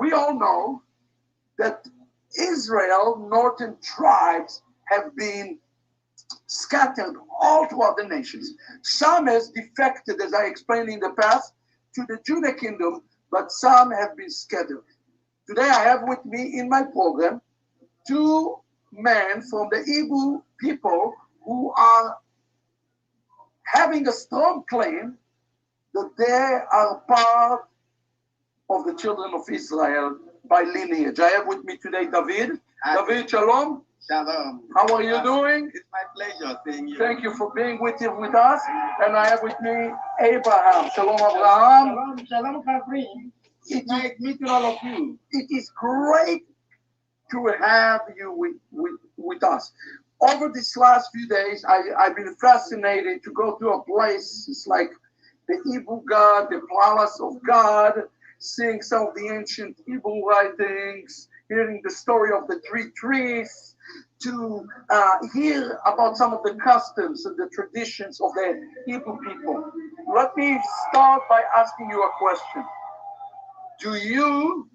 We all know that Israel, northern tribes have been scattered all throughout the nations. Some has defected, as I explained in the past, to the Judah kingdom, but some have been scattered. Today I have with me in my program 2 men from the Hebrew people who are having a strong claim that they are part of the children of Israel by lineage. I have with me today David. David, shalom. Shalom. How are you doing? It's my pleasure seeing you. Thank you for being with us. And I have with me Abraham. Shalom, Abraham. Shalom, Kavri. Nice meeting all of you. It is great to have you with us. Over these last few days, I've been fascinated to go to a place. It's like the Hebrew God, the palace of God, seeing some of the ancient Hebrew writings, hearing the story of the three trees, to hear about some of the customs and the traditions of the Hebrew people. Let me start by asking you a question. Do you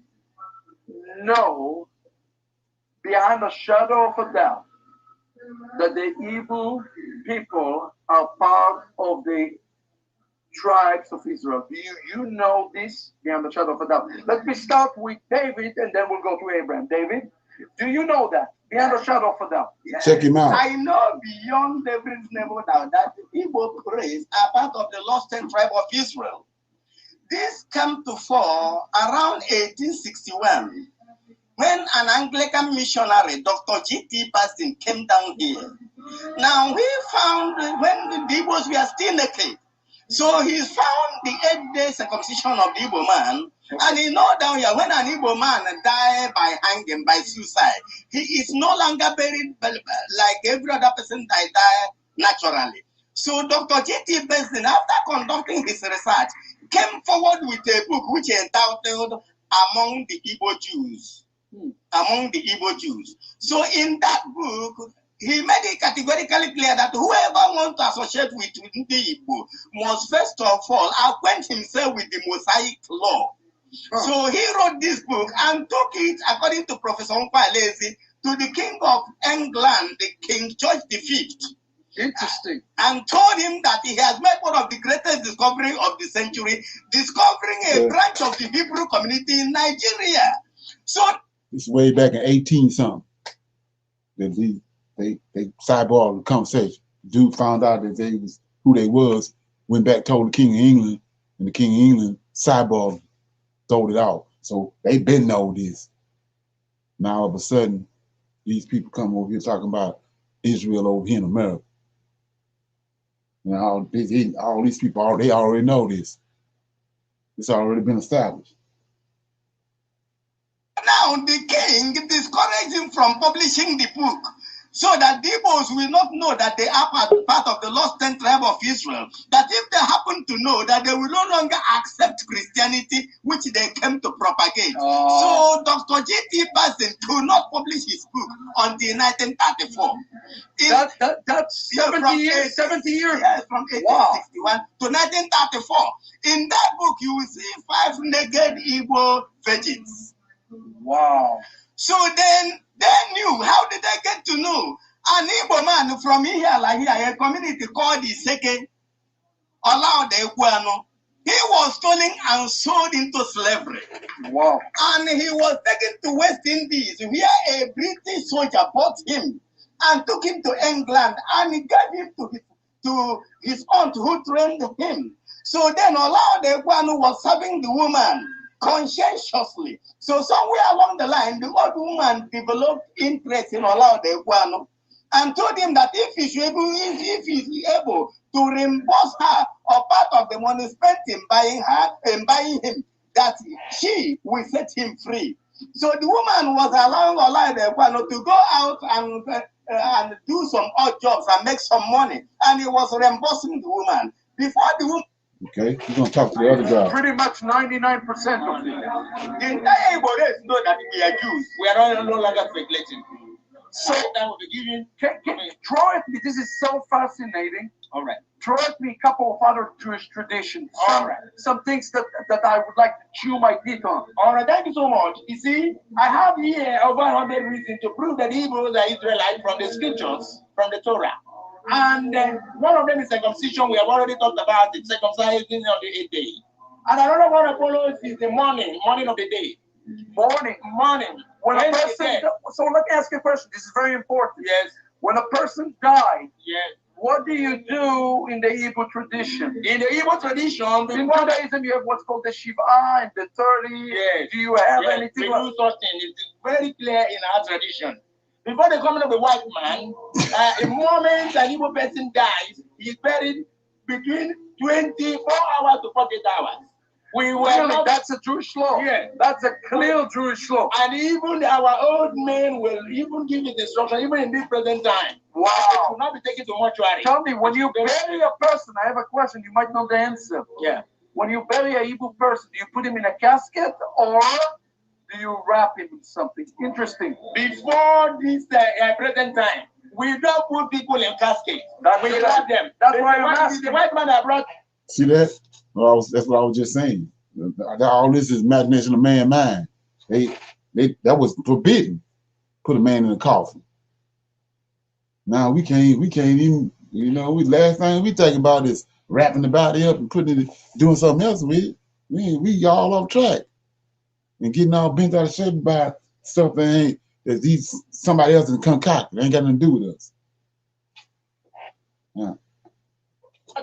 know, beyond a shadow of a doubt, that the Hebrew people are part of the tribes of Israel? Do you know this beyond a shadow of a doubt? Let me start with David and then we'll go to Abraham. David, do you know that beyond a shadow of a doubt? Yes. Check him out. I know beyond David's level now that the Igbo praise are part of the lost 10 tribe of Israel. This came to fall around 1861 when an Anglican missionary, Dr. G.T. Paston, came down here. Now, he found when the Igbos were still naked. So he found the 8-day circumcision of the Igbo man. And he know down here, when an Igbo man died by hanging, by suicide, he is no longer buried like every other person that died naturally. So Dr. G.T. Paston, after conducting his research, came forward with a book which he entitled Among the Igbo Jews. Among the Igbo Jews. So in that book, he made it categorically clear that whoever wants to associate with the Igbo must first of all acquaint himself with the Mosaic law. So he wrote this book and took it, according to Professor Nkwalezi, to the King of England, the King George V. Interesting. And told him that he has made one of the greatest discoveries of the century, discovering a branch of the Hebrew community in Nigeria. So it's way back in 18-something that they sidebarred the conversation. Dude found out that they was who they was, went back, told the King of England, and the King of England sidebarred, told it out. So they been know this. Now all of a sudden, these people come over here talking about Israel over here in America. And all these people, they already know this. It's already been established. Now the king discouraged him from publishing the book so that the Igbos will not know that they are part of the lost 10 tribe of Israel. That if they happen to know, that they will no longer accept Christianity, which they came to propagate. So Dr. G.T. Paston could not publish his book until 1934. That's 70 years. 70 years. Yes, from 1861 to 1934. In that book, you will see 5 naked Igbo virgins. Wow. So then they knew. How did they get to know? An Igbo man from here, a community called Iseke, allowed the Ekwano. He was stolen and sold into slavery. Wow. And he was taken to West Indies, where a British soldier bought him and took him to England, and he gave him to his aunt who trained him. So then Olao the Ekwano was serving the woman conscientiously. So somewhere along the line, the old woman developed interest in Olao the Ekwano and told him that if he's able to reimburse her or part of the money spent in buying him, that she will set him free. So the woman was allowing Olao the Ekwano to go out and do some odd jobs and make some money, and he was reimbursing the woman. Before the woman. Okay, we're gonna talk to the other guy. Pretty much 99% of them. The entire Igbo race know that we are Jews. We are no longer speculating. So that will be given. Throw at me. This is so fascinating. All right. Throw at me a couple of other Jewish traditions. All right. Some things that I would like to chew my teeth on. All right. Thank you so much. You see, I have here over 100 reasons to prove that Hebrews are Israelites from the scriptures, from the Torah. And one of them is circumcision. We have already talked about it, circumcising on the 8th day. And another one that follows is the morning of the day. Morning. When a person, so let me ask you a question. This is very important. Yes. When a person died, yes. What do you do in the Hebrew tradition? In the Hebrew tradition, in Judaism, you have what's called the Shiva and the 30. Yes. Do you have anything? We do such thing. It's very clear in our tradition. Before the coming of the white man, a moment an Igbo person dies, he is buried between 24 hours to 48 hours. We were Really, not, that's a Jewish law. Yeah. That's a clear Jewish law. And even our old men will even give it instruction, even in this present time. Wow. It will not be taken to mortuary. Tell me, when you bury a person, I have a question, you might know the answer. Yeah. When you bury a Hebrew person, do you put him in a casket or do you wrap him in something? Interesting. Before this present time, we don't put people in caskets. We wrap them. That's why I'm asking. The white man that brought. See that? That's what I was just saying. All this is imagination of man's mind. That was forbidden. Put a man in a coffin. Now we can't even, last thing we talking about is wrapping the body up and putting it, doing something else with it. We all off track and getting all bent out of shape by stuff that somebody else has concocted. It ain't got nothing to do with us. Yeah.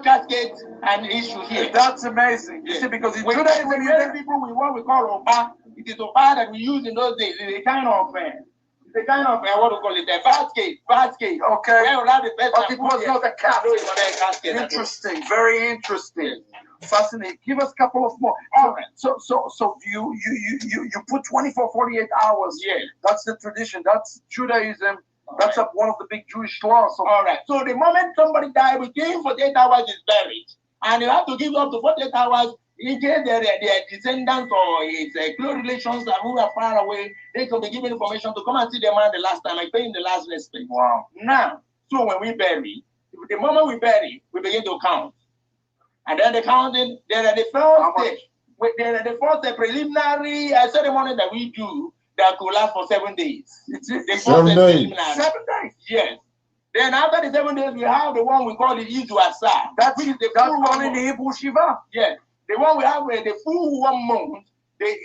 Casket and issue here. That's amazing. You see, because in today when you people with what we call Oba, it is Oba that we use in those days. It's a kind of what we call it, a basket. Okay. But it was not a casket. Interesting. Very interesting. Fascinating. Give us a couple of more. All right. So you put 24, 48 hours. Yeah. That's the tradition. That's Judaism. That's one of the big Jewish laws. All right. So the moment somebody dies, within 48 hours is buried. And you have to give up to 48 hours in case their descendants or his close relations who are far away, they can be given information to come and see the man the last time and pay him the last respect. Wow. Now, so when we bury, the moment we bury, we begin to count. And then the counting, there are the first preliminary ceremony that we do that could last for 7 days. It's 7 days. 7 days, yes. Then after the 7 days, we have the one we call the Izu Asa. That's one in the Hebrew Shiva. Yes. The one we have the full 1 month. We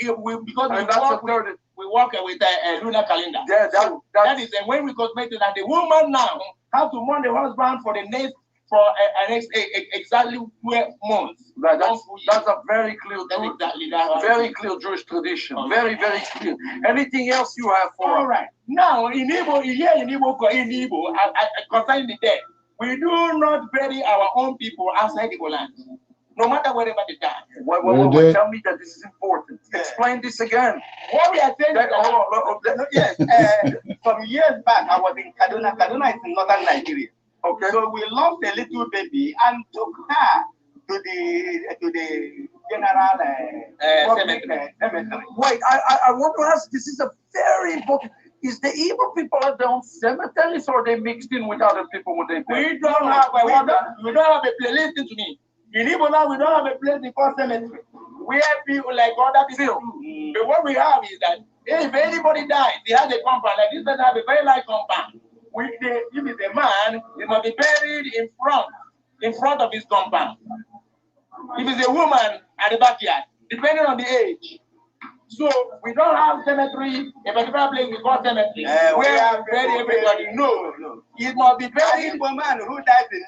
work with a lunar calendar. Yeah, that is when we cosmate it, and the woman now has to mourn the husband for the next exactly 12 months. That's a very clear, very clear Jewish tradition. Okay. Very, very clear. Anything else you have for? All right. Now in Igbo, concerning the dead, we do not bury our own people outside the land, no matter wherever they die. Wait, tell me that this is important. Explain this again. What we are saying some years back, I was in Kaduna. Kaduna is in northern Nigeria. Okay. So we lost a little baby and took her to the general cemetery. Wait, I want to ask, this is a very important. Is the Igbo people at their own cemeteries or they mixed in with other people when they bury? We don't have a place. Listen to me. In Igbo now, we don't have a place before cemetery. We have people like other people. But what we have is that if anybody dies, they have a compound. Like this person have a very large compound. If it's a man, he must be buried in front of his compound. If it's a woman, at the backyard, depending on the age. So we don't have cemetery, a particular place we call cemetery. Where we bury everybody. No. It must be buried. A man who dies in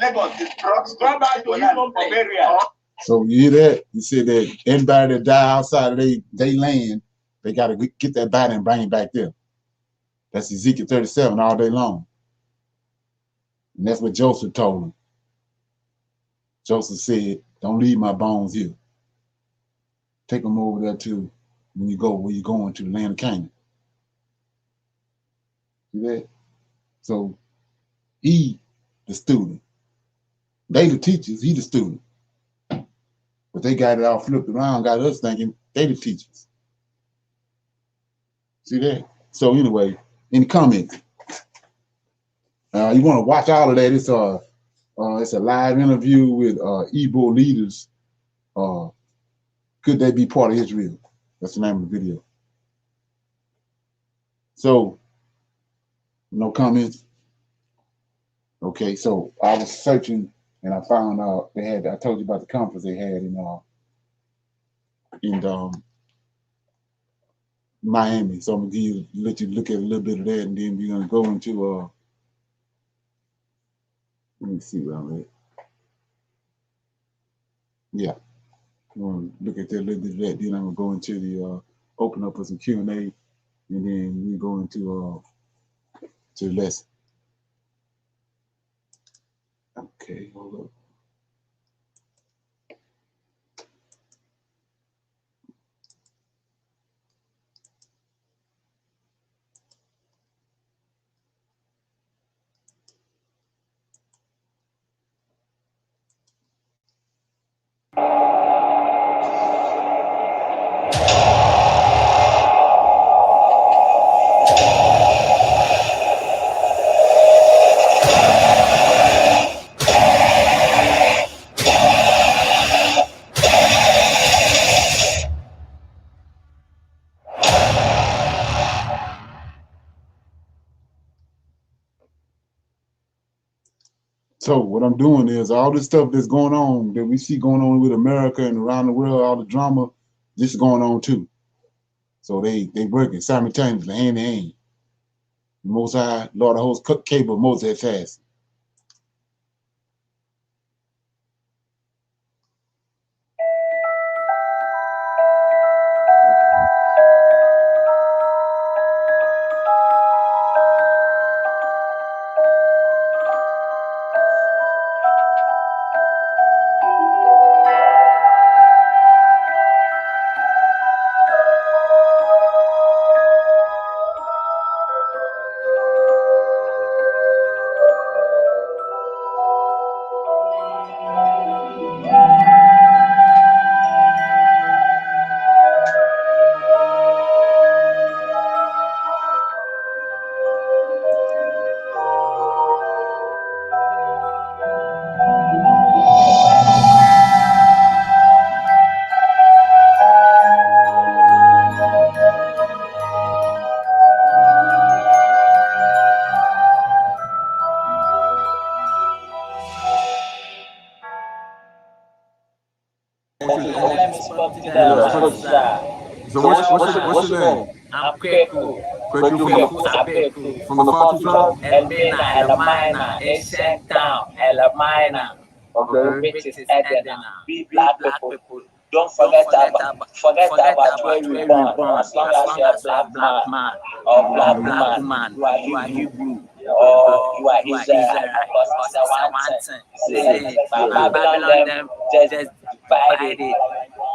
Lagos is brought back to his home for burial. So you hear that? You said that anybody that die outside of their land, they got to get that body and bring it back there. That's Ezekiel 37 all day long. And that's what Joseph told him. Joseph said, don't leave my bones here. Take them over there to where you're going to the land of Canaan. See that? So he, the student. They the teachers, he the student. But they got it all flipped around, got us thinking they the teachers. See that? So anyway, any comments? You want to watch all of that? It's a live interview with Igbo leaders. Could they be part of Israel? That's the name of the video. So, no comments? Okay, so I was searching and I found out I told you about the conference they had in Miami. So I'm gonna let you look at a little bit of that, and then we're gonna go into let me see where I'm at. Yeah, I'm gonna look at that a little bit of that. Then I'm gonna go into the open up for some Q&A, and then we go into to the lesson. Okay, hold up. So what I'm doing is all this stuff that's going on, that we see going on with America and around the world, all the drama, this is going on too. So they working simultaneously, hand in hand. The Most High, Lord of hosts, cable Moses has. So what's your name? I'm Kweku. Kweku from the Fatu tribe? Elmina, Elamina, ancient town, Elamina. Okay. Which is Edena. We black people, don't forget about where we born. As long as you're a black man or black woman, you are Hebrew or you are Israelite. Because it's a one thing. See, but Babylon them just divide it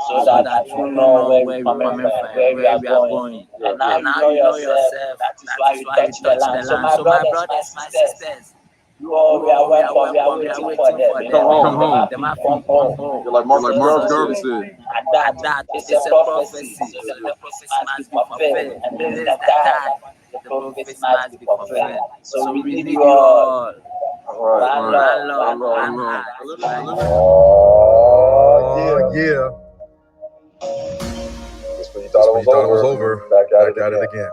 so that you know where we're coming from, where we are going. And now you know yourself. That is why you touch the land. So my brothers, my sisters, you all we are welcome. We are waiting for them. Come home. They might come home. You're like Marcus Garvey said. And that is a prophecy. So the prophecy must be fulfilled. And this is the time. The prophecy must be fulfilled. So we need you all. One love, one heart. Oh, yeah. Just when you thought it was over, back at it again.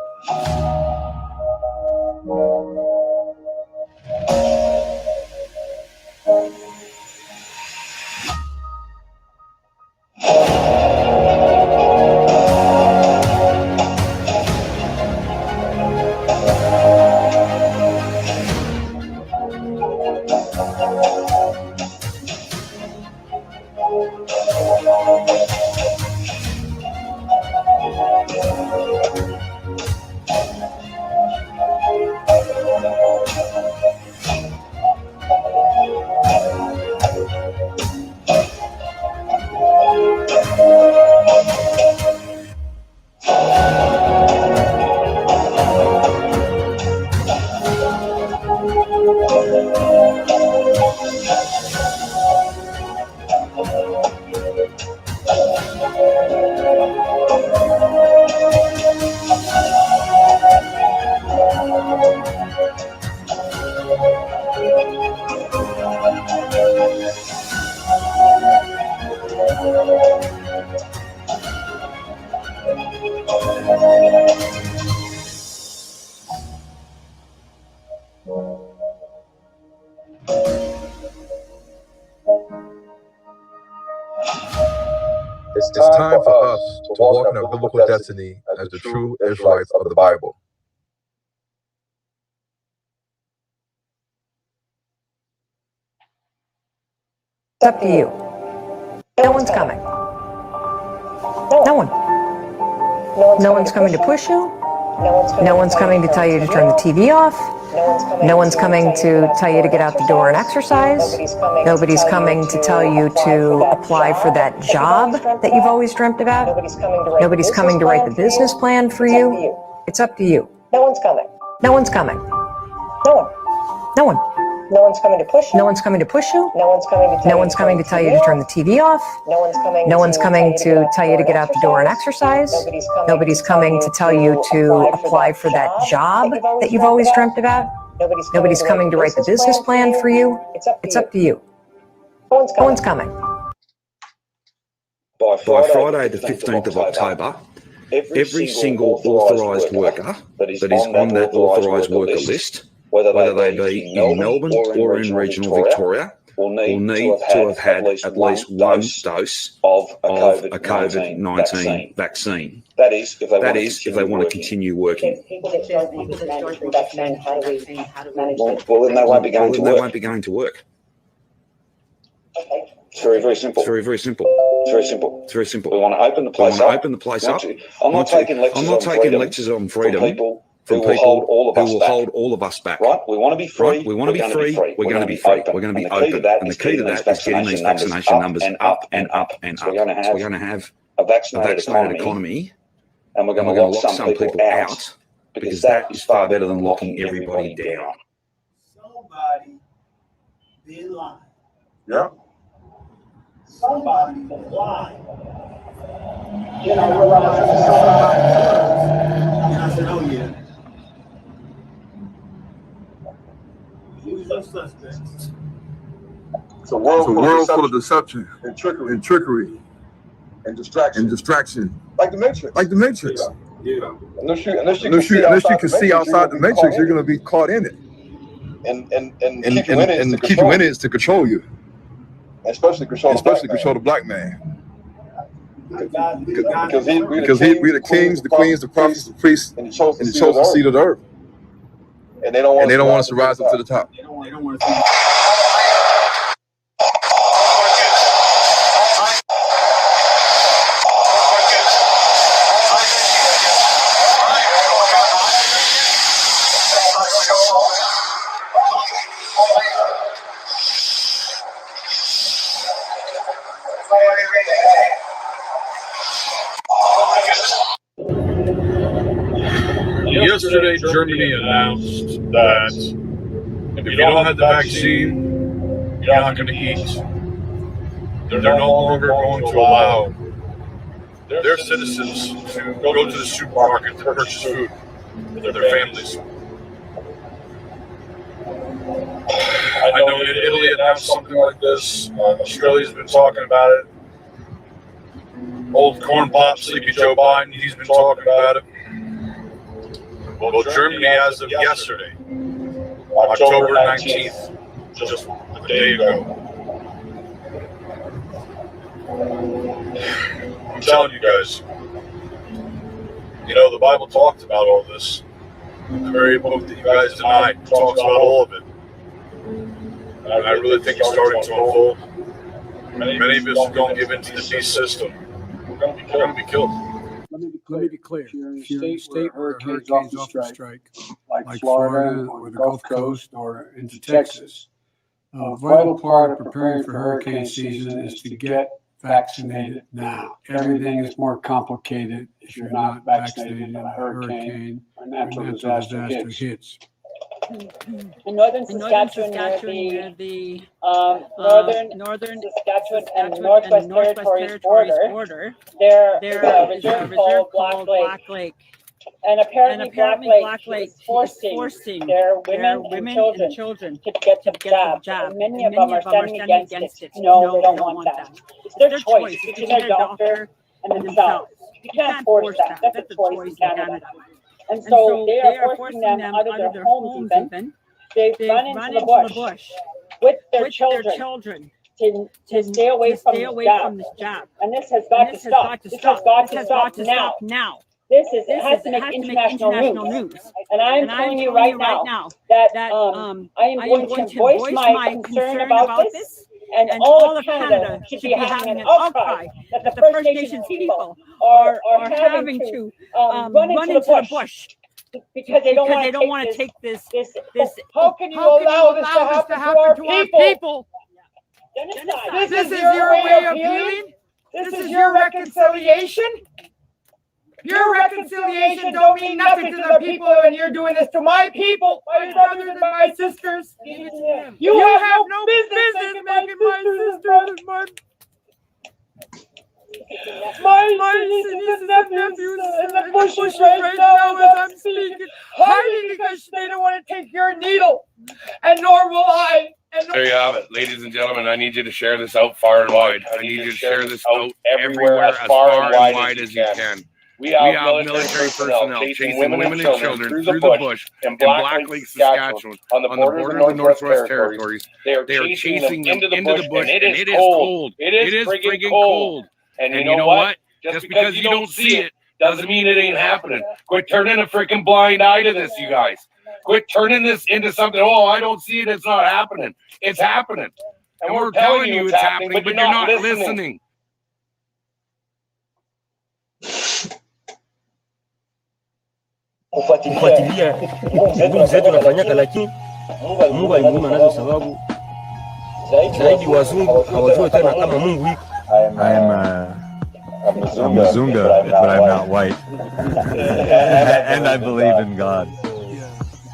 It's time for us to walk in our biblical destiny as the true Israelites of the Bible. It's up to you. No one's coming. No one. No one's coming to push you. No one's coming to tell you to turn the TV off. No one's coming to tell you to get out the door and exercise. Nobody's coming to tell you to apply for that job that you've always dreamt about. Nobody's coming to write the business plan for you. It's up to you. No one's coming. No one's coming. No one. No one. No one's coming to push you. No one's coming to push you. No one's coming to tell No one's coming to tell you to turn the TV off. No one's coming to tell you to get out the door and exercise. Nobody's coming to tell you to apply for that job that you've always dreamt about. Nobody's coming to write the business plan for you. It's up to you. No one's coming. By Friday the 15th of October, every single authorised worker that is on that authorised worker list whether they be in Melbourne or in regional Victoria, will need to have had at least one dose of a COVID-19 vaccine. That is, if they want to continue working. People that don't want this mandatory vaccine, how do we manage that? Well, then they won't be going to work. It's very simple. It's very simple. It's very simple. We want to open the place up. I'm not taking lectures on freedom from people who will hold all of us back. Right? We want to be free. We want to be free. We're going to be free. We're going to be open. And the key to that is getting these vaccination numbers up and up and up. So we're going to have a vaccinated economy, and we're going to lock some people out, because that is far better than locking everybody down. Somebody be lying. Yeah. Somebody be lying. Then I realized it was somebody else. And I said, oh yeah. Usual suspects. It's a world full of deception and trickery and distraction. Like the Matrix. Yeah. Unless you can see outside the Matrix, you're going to be caught in it. And keep you in it is to control you. Especially control the black man. Because we the kings, the queens, the prophets, the priests, and the chosen seed of the earth. And they don't want us to rise up to the top. They don't want to see. Yesterday, Germany announced that if you don't have the vaccine, you're not going to eat. They're no longer going to allow their citizens to go to the supermarket to purchase food for their families. I know in Italy announced something like this. Australia's been talking about it. Old corn pop, Sleepy Joe Biden, he's been talking about it. Well, Germany, as of yesterday, October 19th, just a day ago, I'm telling you guys, the Bible talked about all this. The very book that you guys denied talks about all of it. And I really think it's starting to unfold. Many of us who don't give in to the beast system, we're going to be killed. Let me be clear. If you're in a state where hurricanes off the strike, like Florida or the Gulf Coast or into Texas, a vital part of preparing for hurricane season is to get vaccinated now. Everything is more complicated if you're not vaccinated and a hurricane or natural disaster hits. In northern Saskatchewan, near the northern Saskatchewan and Northwest Territories border, there is a reserve called Black Lake. And apparently Black Lake is forcing their women and children to get the jab. And many of them are standing against it. No, they don't want that. It's their choice between their doctor and themselves. You can't force that. That's a choice in Canada. And so they are forcing them out of their homes even. They've run into the bush with their children to stay away from this jab. And this has got to stop. This has got to stop now. It has to make international news. And I'm telling you right now that I am going to voice my concern about this. And all of Canada should be having an outcry that the First Nations people are having to run into the bush because they don't want to take this. How can you allow this to happen to our people? This is your way of healing. This is your reconciliation. Your reconciliation don't mean nothing to the people, and you're doing this to my people, my brothers and my sisters. You have no business making my sisters my nieces and nephews in the bushes right now as I'm speaking, hiding because they don't want to take your needle, and nor will I. There you have it, ladies and gentlemen. I need you to share this out far and wide. I need you to share this out everywhere as far and wide as you can. We have military personnel chasing women and children through the bush in Black Lake, Saskatchewan, on the border of the Northwest Territories. They are chasing them into the bush, and it is cold. It is friggin' cold. And you know what? Just because you don't see it doesn't mean it ain't happening. Quit turning a freaking blind eye to this, you guys. Quit turning this into something, oh, I don't see it, it's not happening. It's happening. And we're telling you it's happening, but you're not listening. kufuatilia nguvu zetu nafanyaka, lakini Mungu alimuumba nazo, sababu zaidi wazungu hawajui tena kama Mungu iko. I'm Mzunga, but I'm not white. And I believe in God.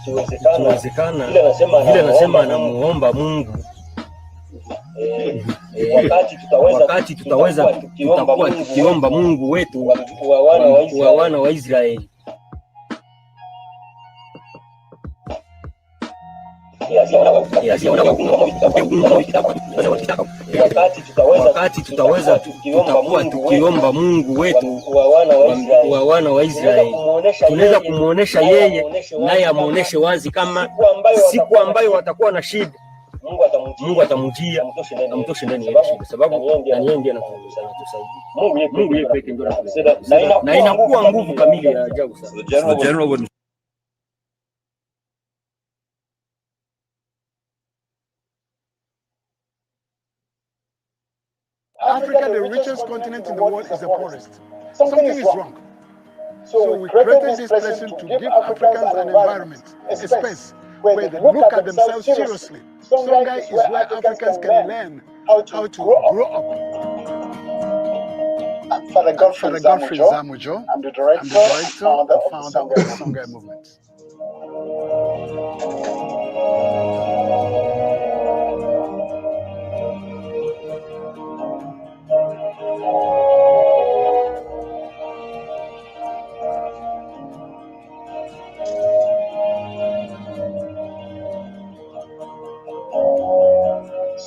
Ikiwezekana vile anasema anamuomba Mungu, wakati tutakuwa tukiomba Mungu wetu wa wana wa Israeli. Wakati tutakuwa tukiomba Mungu wetu wa wana wa Israeli, tunaweza kumuonesha yeye, naye amuoneshe wazi kama siku ambayo watakuwa na shida, Mungu atamujia amtoshe ndani ya shida, sababu yeye ndiye anatusaidia. Mungu yeye pekee ndiye anatusaidia, na inakuwa nguvu kamili ya ajabu sana. The general wouldn't. Africa, the richest continent in the world, is the poorest. Something is wrong. So we created this lesson to give Africans an environment, a space where they look at themselves seriously. Songhai is where Africans can learn how to grow up. Father Godfrey Zamujo, I'm the director and founder of the Songhai movement.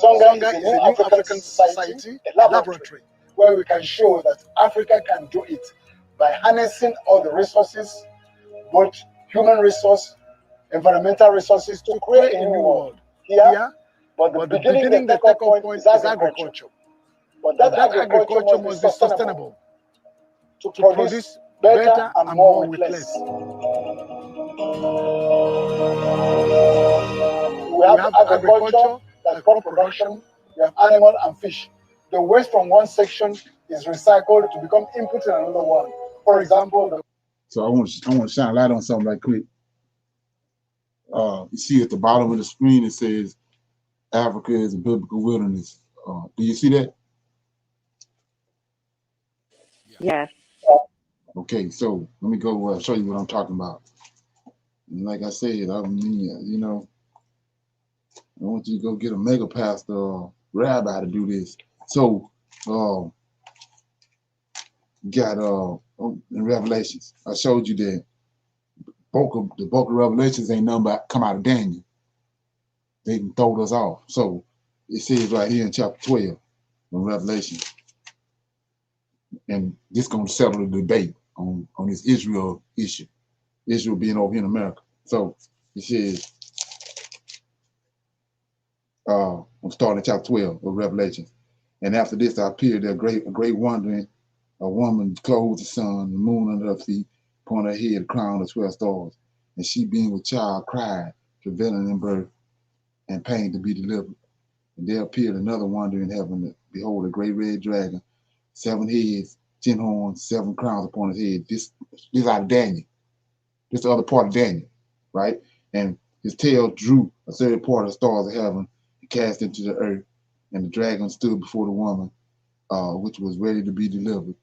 Songhai is a new African society, a laboratory, where we can show that Africa can do it by harnessing all the resources, both human resource, environmental resources, to create a new world. Here, but the beginning, the take-off point is agriculture. But that agriculture must be sustainable to produce better and more with less. We have agriculture, that's crop production, we have animal and fish. The waste from one section is recycled to become input in another one. For example, so I want to shine a light on something right quick. You see at the bottom of the screen it says Africa is a biblical wilderness. Do you see that? Yes. Okay, so let me go show you what I'm talking about. And like I said, I want you to go get a mega pastor or rabbi to do this. So, got in Revelations, I showed you that the book of Revelations ain't nothing but come out of Daniel. They can throw us off. So it says right here in chapter 12 in Revelation, and this gonna settle the debate on this Israel issue, Israel being over here in America. So it says, I'm starting at chapter 12 of Revelation. And after this, I appeared there a great wondering, a woman clothed the sun, the moon under her feet, upon her head a crown of 12 stars. And she being with child cried, travailing in birth, and pain to be delivered. And there appeared another wonder in heaven, behold, a great red dragon, 7 heads, 10 horns, 7 crowns upon his head. This out of Daniel. This the other part of Daniel, right? And his tail drew a third part of the stars of heaven and cast into the earth. And the dragon stood before the woman, which was ready to be delivered,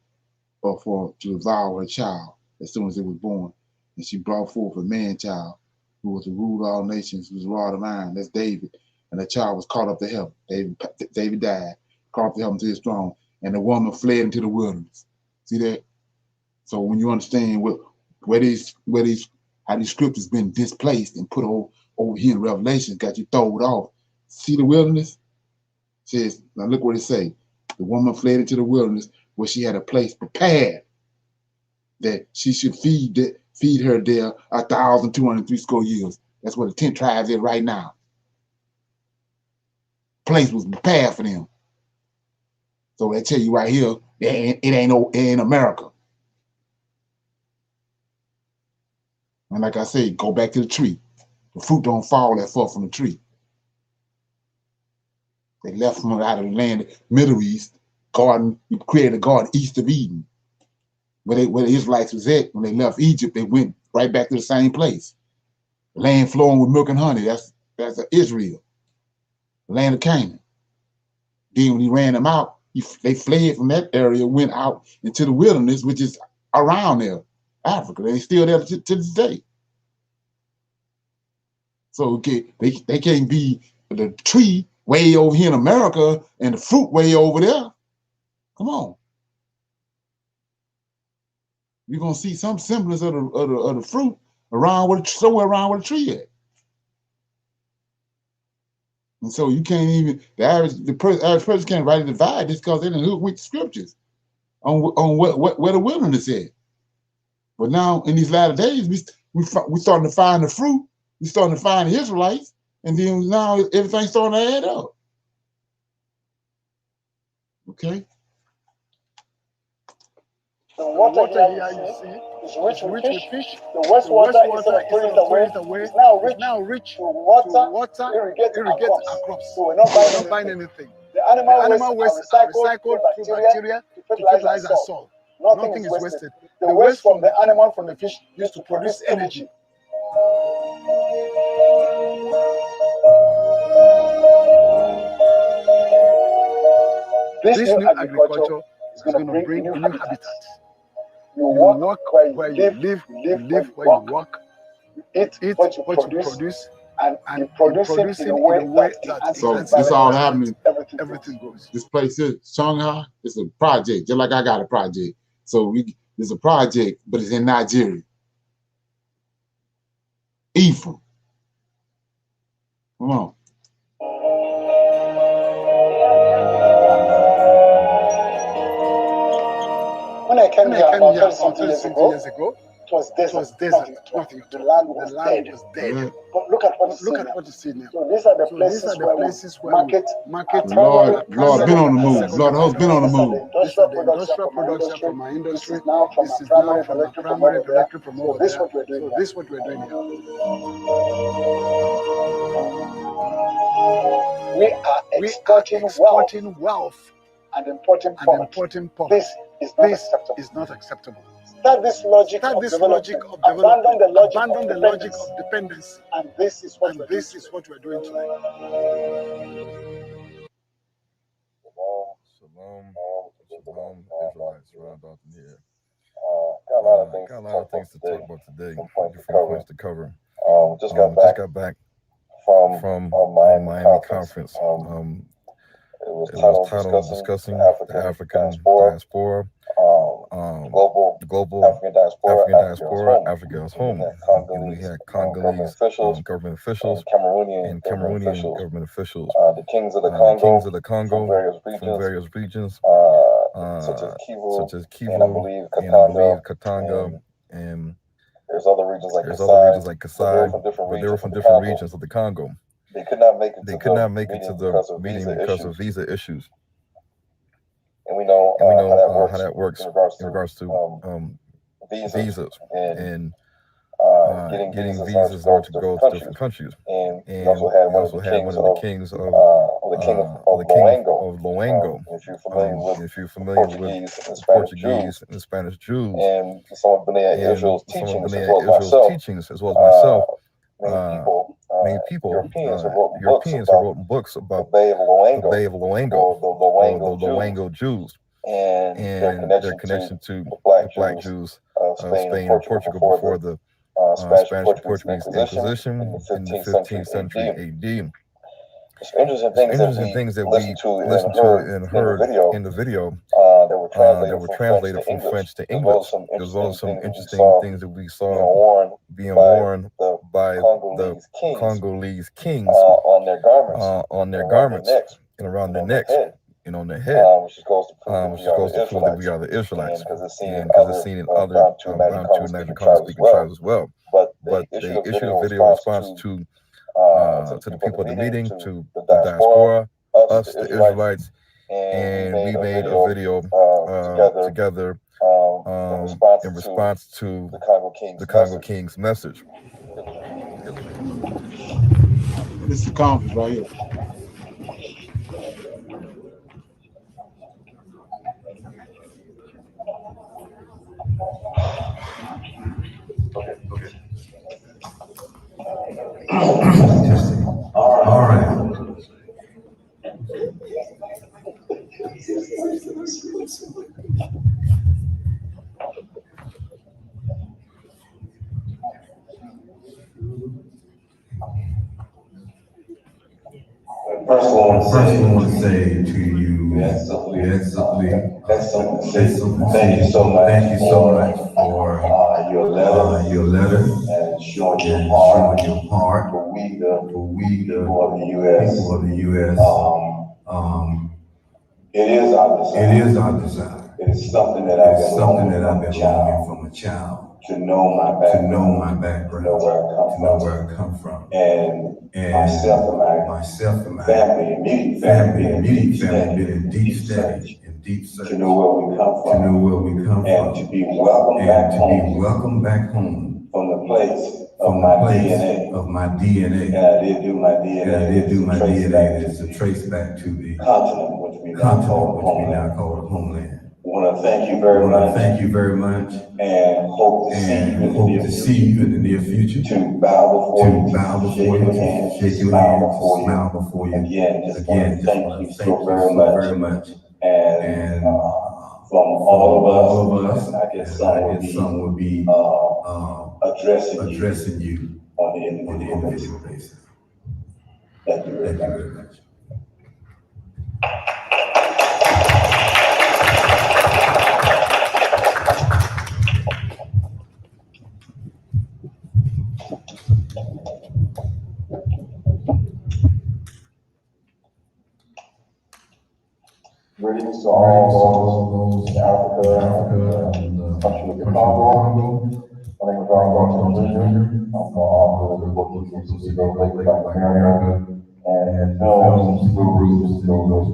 to devour her child as soon as it was born. And she brought forth a man child who was to rule all nations, whose rod of iron. That's David. And the child was caught up to heaven. David died, caught up to heaven to his throne. And the woman fled into the wilderness. See that? So when you understand how these scriptures been displaced and put over here in Revelation, got you thrown off. See the wilderness? It says, now look what it say. The woman fled into the wilderness where she had a place prepared. that she should feed her there 1,203 square years. That's what the 10 tribes is right now. Place was prepared for them. So they tell you right here, it ain't America. And like I say, go back to the tree. The fruit don't fall that far from the tree. They left from out of the land, Middle East, garden, created a garden east of Eden. Where the Israelites was at, when they left Egypt, they went right back to the same place. The land flowing with milk and honey, that's Israel, the land of Canaan. Then when he ran them out, they fled from that area, went out into the wilderness, which is around there, Africa. They're still there to this day. So they can't be the tree way over here in America and the fruit way over there. Come on. You're gonna see some semblance of the fruit somewhere around where the tree at. And so you can't even the average person can't rightly divide this because they didn't hook with the scriptures on where the wilderness is. But now in these latter days, we starting to find the fruit. We starting to find the Israelites, and then now everything's starting to add up. Okay. The water here you see is rich with fish. The wastewater instead of throwing it away is now rich to water irrigate our crops. So we're not buying anything. The animal waste are recycled through bacteria to fertilize our soil. Nothing is wasted. The waste from the animal, from the fish, used to produce energy. This new agriculture is going to bring a new habitat. You walk where you live, you live where you work, you eat what you produce, and you produce it in a way that so this all happening. Everything goes. This place is Shanghai. It's a project, just like I got a project. So it's a project, but it's in Nigeria. Ephraim. Come on. When I came here about 20 years ago, it was desert. Nothing. The land was dead. Yeah. But look at what you see now. So these are the places where market. Lord been on the move. Lord, the host been on the move. These are the industrial products from our industry. This is now from our primary electric from over there. So this is what we're doing here. We are exporting wealth and importing poverty. This is not acceptable. Start this logic of development. Abandon the logic of dependence. And this is what we're doing tonight. Shalom, Israelites, right about here. Got a lot of things to talk about today. Different points to cover. Just got back from Miami conference. It was titled Discussing the African Diaspora, global African diaspora, Africa is home. And we had Congolese government officials and Cameroonian government officials, the kings of the Congo from various regions, such as Kivu, and I believe Katanga, and there's other regions like Kasai, but they were from different regions of the Congo. They could not make it to the meeting because of visa issues. And we know how that works in regards to visas and getting visas to go to different countries. And we also had one of the kings of Loango. If you're familiar with the Portuguese and the Spanish Jews, and some of B'nai Israel's teachings as well as myself, many people, Europeans have written books about the Bay of Loango, or the Loango Jews, and their connection to the Black Jews of Spain and Portugal before the Spanish-Portuguese Inquisition in the 15th century AD. Interesting things that we listened to and heard in the video that were translated from French to English, as well as some interesting things that we saw being worn by the Congolese kings on their garments and around their necks, and on the head, which is goes to prove that we are the Israelites, and because it's seen in other brown two Niger speaking tribes as well. But they issued a video response to the people at the meeting, to the diaspora, us, the Israelites, and we made a video together in response to the Congo King's message. This is the conference right here. All right. First, I want to say to you, thank you so much for your letter and showing your part for we the people of the U.S. It is our desire. It is something that I've been longing from a child. To know my background, to know where I come from, and myself and my family, immediate family, been in deep study, to know where we come from, and to be welcome back home, from the place of my DNA, and I did do my DNA, is to trace back to the continent, which we now call the homeland. I want to thank you very much, and hope to see you in the near future. To bow before you, shake your hand, smile before you. Again, just thank you so very much. And from all of us, I guess some would be addressing you on the individual basis. Thank you very much. Greetings to all those in Africa and the country of the Congo. My name is Ron Jr. I'm the book Black America and films, groups,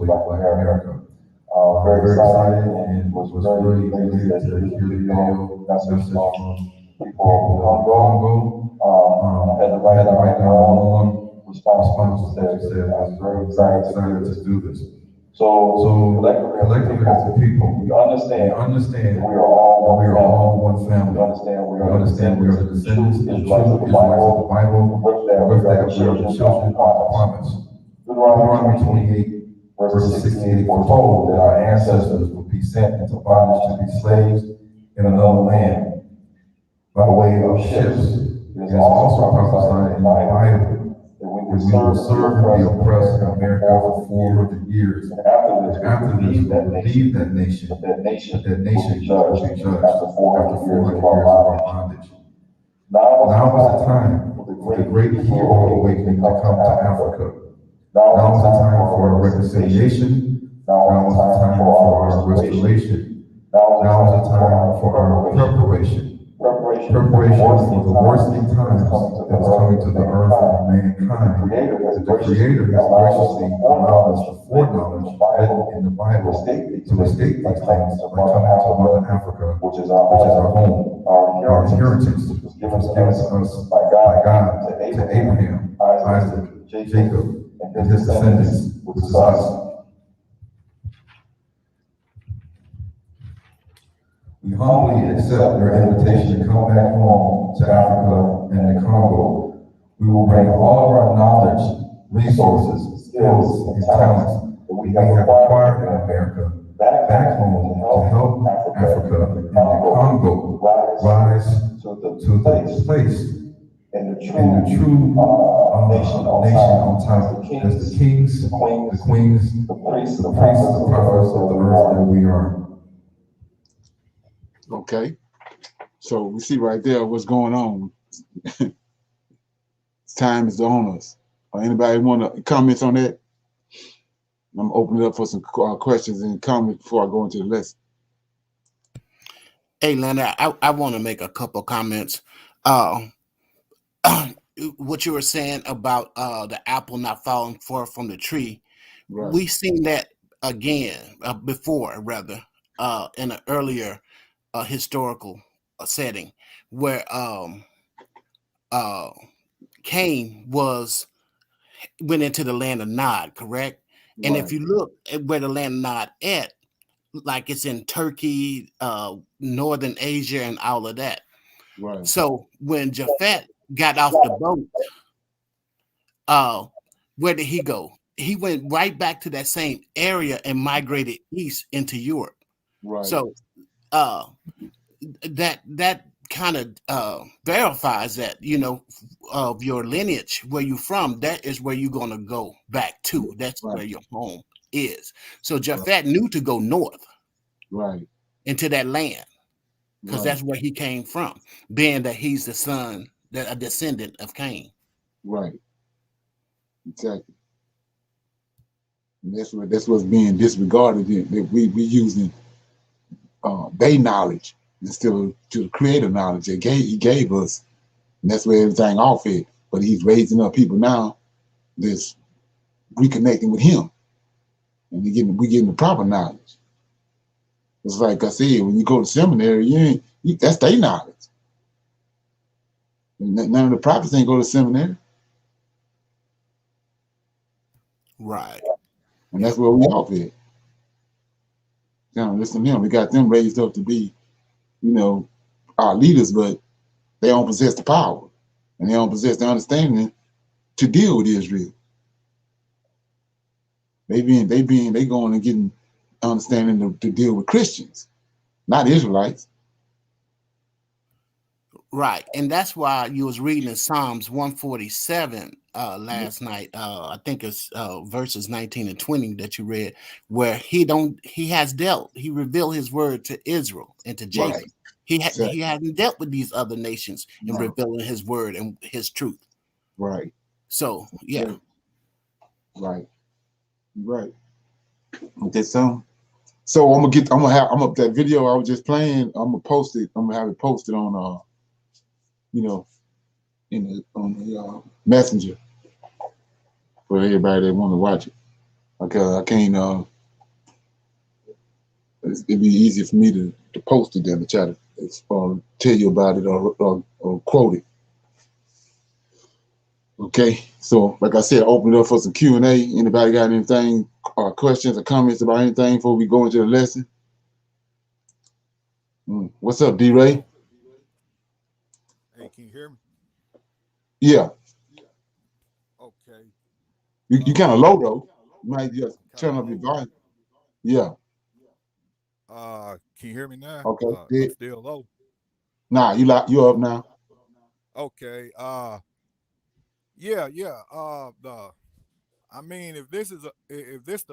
Black America. Very excited and was very pleased to hear the video message from people of Congo. I had to write down my own response to what you said. I was very excited to do this. So collectively as a people, we understand that we are all one family. We understand we are the descendants of the Israelites of the Bible. With that, we are the children of promise. Deuteronomy 28, verses 68 foretold that our ancestors would be sent into bondage to be slaves in another land by way of ships. It is also prophesied in the Bible that we will serve and be oppressed in America for 400 years. And after this, we will leave that nation, but that nation will be judged after 400 years of our bondage. Now is the time for the great Hebrew awakening to come to Africa. Now is the time for our reconciliation. Now is the time for our restoration. Now is the time for our preparation. Preparation for the worsening times that is coming to the earth and mankind. The Creator has graciously allowed us the foreknowledge in the Bible to escape these things by coming to Northern Africa, which is our home. Our inheritance was given to us by God to Abraham, Isaac, Jacob, and his descendants, which is us. We humbly accept your invitation to come back home to Africa and the Congo. We will bring all of our knowledge, resources, skills, and talents that we have acquired in America back home to help Africa and the Congo rise to the place in the true nation on top as the kings, the queens, the priests, the prophets of the earth that we are. Okay, so we see right there what's going on. Time is on us. Anybody want to comment on that? I'm opening up for some questions and comments before I go into the lesson. Hey, Leonard, I want to make a couple comments. What you were saying about the apple not falling far from the tree, Right. we've seen that again before, rather, in an earlier historical setting where Cain went into the land of Nod, correct? And if you look at where the land of Nod at, like it's in Turkey, Northern Asia, and all of that. Right. So when Japhet got off the boat, where did he go? He went right back to that same area and migrated east into Europe. Right. So that kind of verifies that, of your lineage, where you're from, that is where you're going to go back to. That's where your home is. So Japhet knew to go north, right, into that land, because that's where he came from, being that he's the son, a descendant of Cain. Right. Exactly. And that's what's being disregarded. That we using their knowledge instead of to the creator knowledge that he gave us, and that's where everything off it. But he's raising up people now that's reconnecting with him, and we getting the proper knowledge. It's like I said, when you go to seminary, that's their knowledge. None of the prophets ain't go to seminary. Right. And that's where we off it. Listen to him. We got them raised up to be, our leaders, but they don't possess the power. And they don't possess the understanding to deal with Israel. They going and getting understanding to deal with Christians, not Israelites. Right. And that's why you was reading in Psalms 147 last night. I think it's verses 19 and 20 that you read, where he revealed his word to Israel and to Jacob. Right. He hadn't dealt with these other nations in revealing his word and his truth. Right. So yeah. Right. Okay, so I'm gonna that video I was just playing, I'm gonna post it. I'm gonna have it posted on on the messenger for everybody that want to watch it. Okay, I can't it'd be easier for me to post it than to try to tell you about it or quote it. Okay, so like I said, open it up for some Q&A. Anybody got anything, questions or comments about anything before we go into the lesson? What's up, D-Ray? Hey, can you hear me? Yeah. Okay. You kind of low though. You might just turn up your volume. Yeah. Can you hear me now? Okay. I'm still low. Nah, you up now. Okay. Yeah. I mean, if this the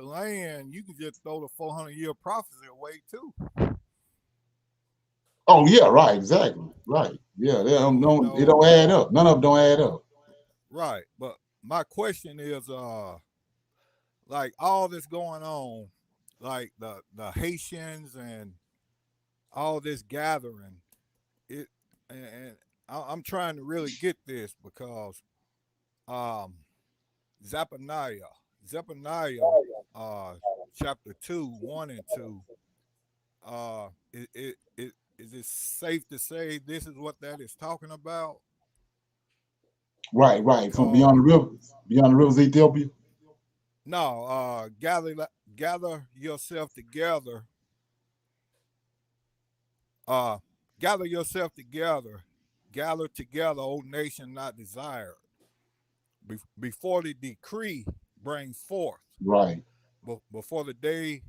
land, you can just throw the 400-year prophecy away too. Oh yeah, right, exactly, right. Yeah, it don't add up. None of them don't add up. Right, but my question is, like all this going on, like the Haitians and all this gathering, and I'm trying to really get this because Zephaniah, chapter 2, 1 and 2. Is it safe to say this is what that is talking about? Right. Because from beyond the rivers, Ethiopia. No, gather yourself together. Gather yourself together. Gather together, O nation not desired. Before the decree bring forth. Right. Before the day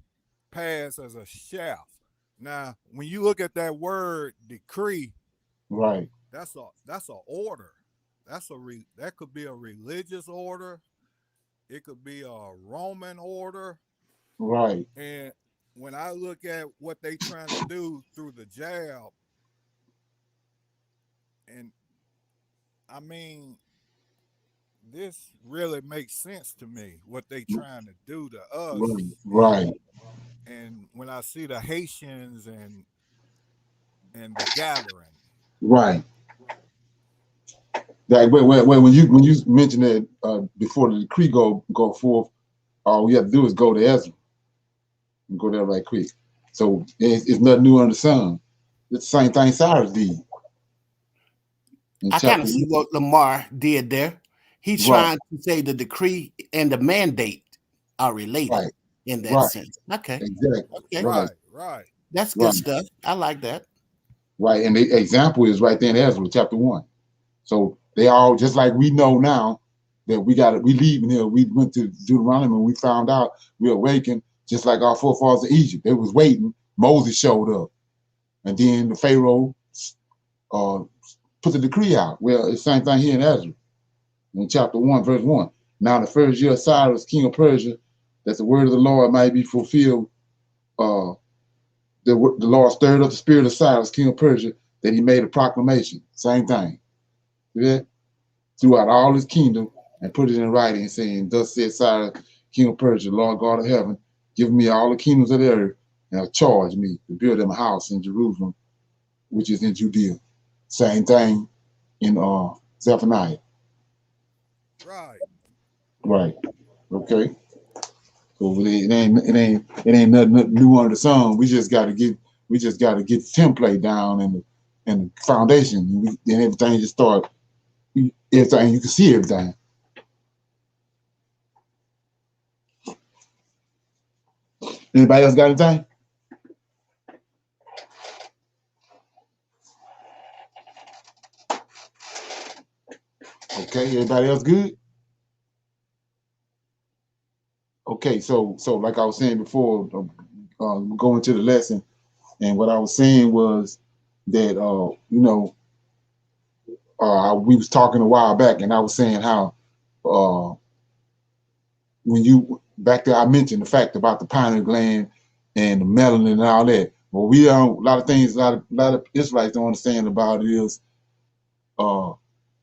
pass as a shaft. Now, when you look at that word decree, right, that's a order. That could be a religious order. It could be a Roman order. Right. And when I look at what they trying to do through the jab, and I mean, this really makes sense to me. What they trying to do to us, Right. And when I see the Haitians and the gathering, Right. That when you mentioned that before the decree go forth, all we have to do is go to Ezra and go there right quick. So it's nothing new under the sun. It's the same thing Cyrus did. I kind of see what Lamar did there. He's trying to say the decree and the mandate are related in that sense. Okay. Exactly. Okay. Right. That's good stuff. I like that. Right. And the example is right there in Ezra chapter 1. So they all, just like we know now that we leaving here. We went to Deuteronomy and we found out we awakened just like our forefathers in Egypt. They was waiting. Moses showed up. And then the Pharaoh put the decree out. Well, it's the same thing here in Ezra. In chapter 1, verse 1. Now the first year of Cyrus, king of Persia, that the word of the Lord might be fulfilled, the Lord stirred up the spirit of Cyrus, king of Persia, that he made a proclamation. Same thing. Yeah? Throughout all his kingdom, and put it in writing, saying, thus said Cyrus, king of Persia, Lord God of heaven, give me all the kingdoms of the earth, and have charged me to build them a house in Jerusalem, which is in Judea. Same thing in Zephaniah. Right. Okay. So it ain't nothing new under the sun. We just gotta get the template down and the foundation, and everything just start. Everything you can see everything. Anybody else got anything? Okay, everybody else good? Okay, so like I was saying before, going to the lesson, and what I was saying was that we was talking a while back, and I was saying how when you back there, I mentioned the fact about the pineal gland and the melanin and all that. Well, we don't. A lot of things, a lot of Israelites don't understand about it is,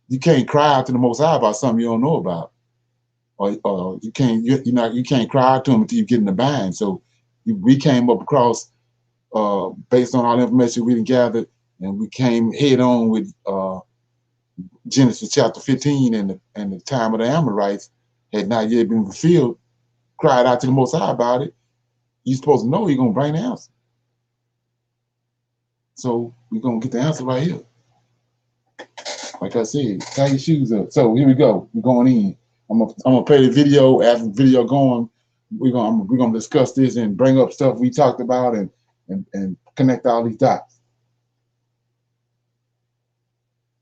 you can't cry out to the Most High about something you don't know about, or you can't cry out to him until you get in the bind. So we came up across, based on all the information we gathered, and we came head on with Genesis chapter 15 and the time of the Amorites had not yet been fulfilled. Cried out to the Most High about it. You're supposed to know you're gonna bring the answer. So we're gonna get the answer right here. Like I said, tie your shoes up. So here we go. We're going in. I'm gonna play the video. After the video going, we're gonna discuss this and bring up stuff we talked about and connect all these dots.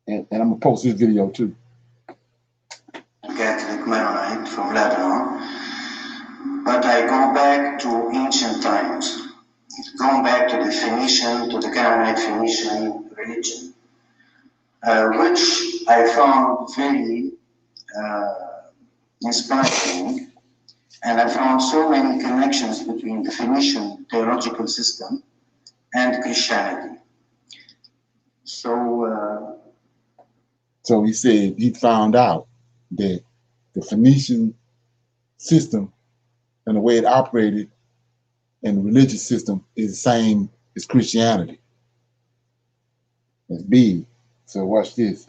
And I'm gonna post this video too. Catholic Mennonite from Lebanon, but I go back to ancient times, going back to the Phoenician, to the Canaanite Phoenician religion, which I found very inspiring, and I found so many connections between the Phoenician theological system and Christianity. So he said he found out that the Phoenician system and the way it operated and the religious system is the same as Christianity. It's big. So watch this.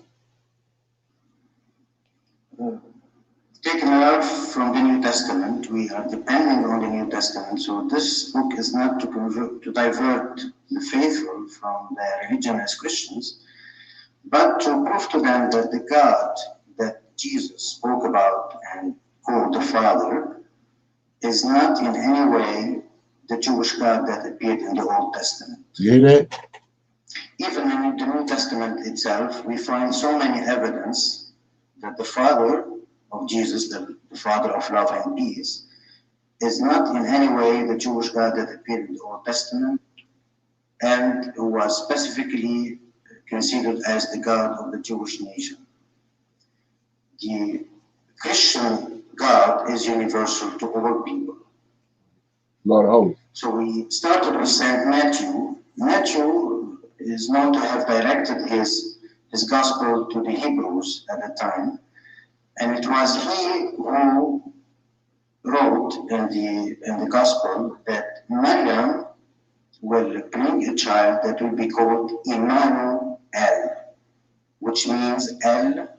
Taken out from the New Testament, we are depending on the New Testament. So this book is not to divert the faithful from their religion as Christians, but to prove to them that the God that Jesus spoke about and called the Father is not in any way the Jewish God that appeared in the Old Testament. You hear that? Even in the New Testament itself, we find so many evidence that the Father of Jesus, the Father of love and peace, is not in any way the Jewish God that appeared in the Old Testament and who was specifically considered as the God of the Jewish nation. The Christian God is universal to all people. Lord of hosts. So we started with Saint Matthew. Matthew is known to have directed his gospel to the Hebrews at the time. And it was he who wrote in the gospel that Miriam will bring a child that will be called Emmanuel, which means El,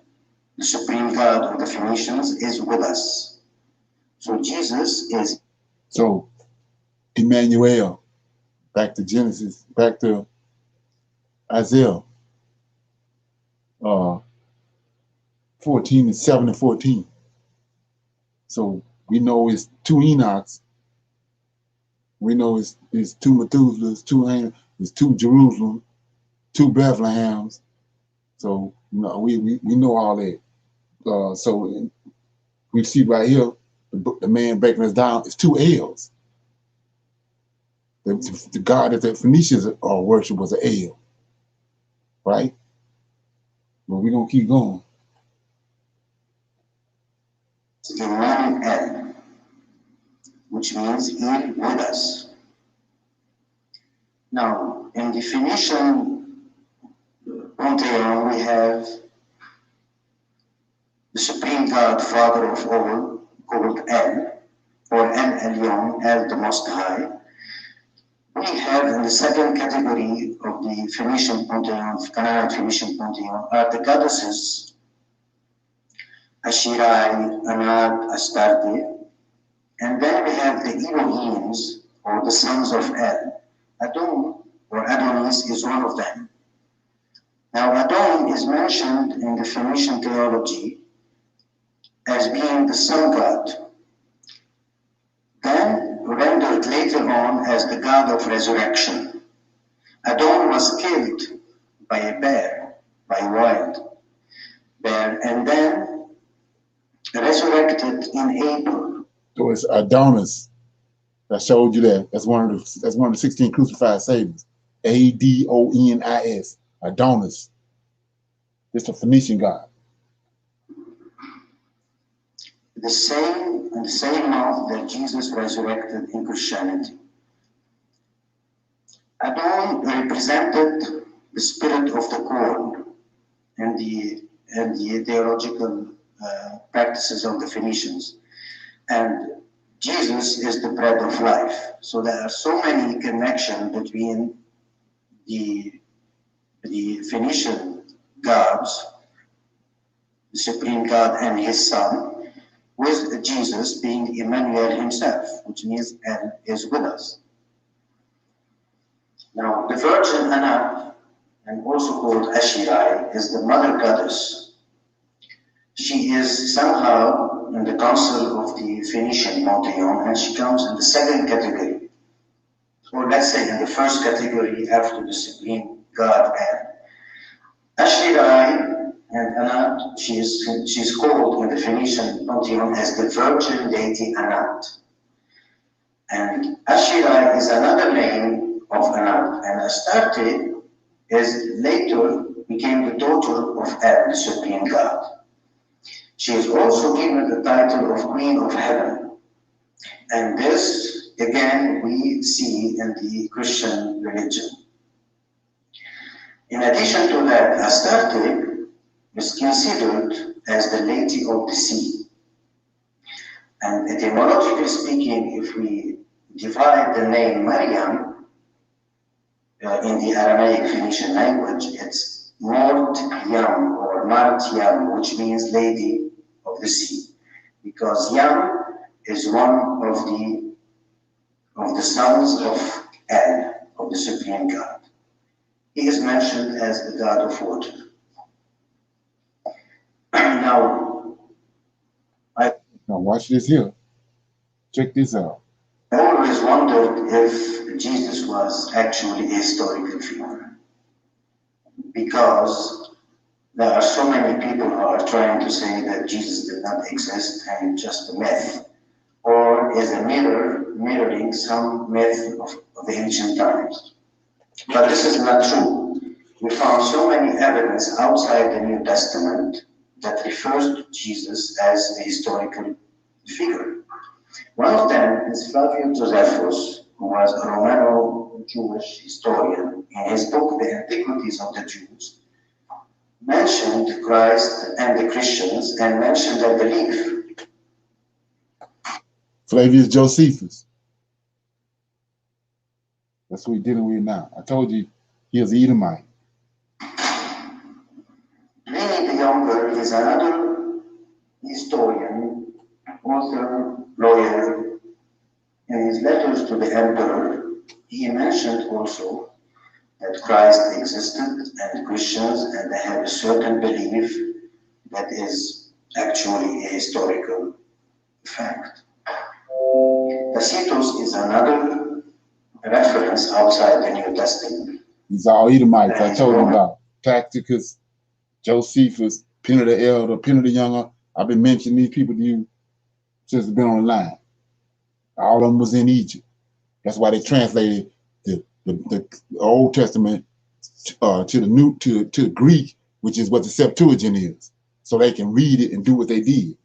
the supreme God of the Phoenicians, is with us. So Jesus is. So Emmanuel, back to Genesis, back to Isaiah 14 and 7 and 14. So we know it's two Enochs. We know it's two Methuselahs, it's two Jerusalem, two Bethlehems. So we know all that. So we see right here, the man breaking us down is two L's. The God that the Phoenicians worship was an L, right? But we're gonna keep going. Emmanuel, which means here with us. Now, in the Phoenician pantheon, we have the supreme God, Father of all, called El, or El Elyon, El the Most High. We have in the second category of the Phoenician pantheon, Canaanite Phoenician pantheon, are the goddesses Ashirai, Anat, Astarte, and then we have the Elohims, or the sons of El. Adon, or Adonis, is one of them. Now, Adon is mentioned in the Phoenician theology as being the sun god, then rendered later on as the god of resurrection. Adon was killed by a bear, by a wild bear, and then resurrected in April. So it's Adonis. I showed you that. That's one of the 16 crucified saviors. Adonis. Adonis. It's a Phoenician god. The same mouth that Jesus resurrected in Christianity. Adon represented the spirit of the corn and the theological practices of the Phoenicians. And Jesus is the bread of life. So there are so many connections between the Phoenician gods, the supreme God and his son, with Jesus being Emmanuel himself, which means and is with us. Now, the Virgin Anat, and also called Ashirai, is the mother goddess. She is somehow in the council of the Phoenician pantheon, and she comes in the second category, or let's say in the first category after the supreme God and Ashirai and Anat. She's called in the Phoenician pantheon as the Virgin Deity Anat. And Ashirai is another name of Anat, and Astarte is later became the daughter of El, the supreme God. She is also given the title of Queen of Heaven. And this, again, we see in the Christian religion. In addition to that, Astarte is considered as the Lady of the Sea. And etymologically speaking, if we divide the name Maryam in the Aramaic Phoenician language, it's Mort Yam or Mart Yam, which means Lady of the Sea, because Yam is one of the sons of El, of the Supreme God. He is mentioned as the God of water. Now watch this here. Check this out. I always wondered if Jesus was actually a historical figure, because there are so many people who are trying to say that Jesus did not exist and just a myth, or is a mirroring some myth of the ancient times. But this is not true. We found so many evidence outside the New Testament that refers to Jesus as a historical figure. One of them is Flavius Josephus, who was a Romano-Jewish historian. In his book, The Antiquities of the Jews, mentioned Christ and the Christians and mentioned their belief. Flavius Josephus. That's what we're dealing with now. I told you he was Edomite. Pliny the Younger is another historian, author, lawyer. In his letters to the emperor, he mentioned also that Christ existed and Christians, and they have a certain belief that is actually a historical fact. Tacitus is another reference outside the New Testament. These are all Edomites I told you about. Tacitus, Josephus, Pliny the Elder, Pliny the Younger. I've been mentioning these people to you since it's been on the line. All of them was in Egypt. That's why they translated the Old Testament to the New to Greek, which is what the Septuagint is, so they can read it and do what they did.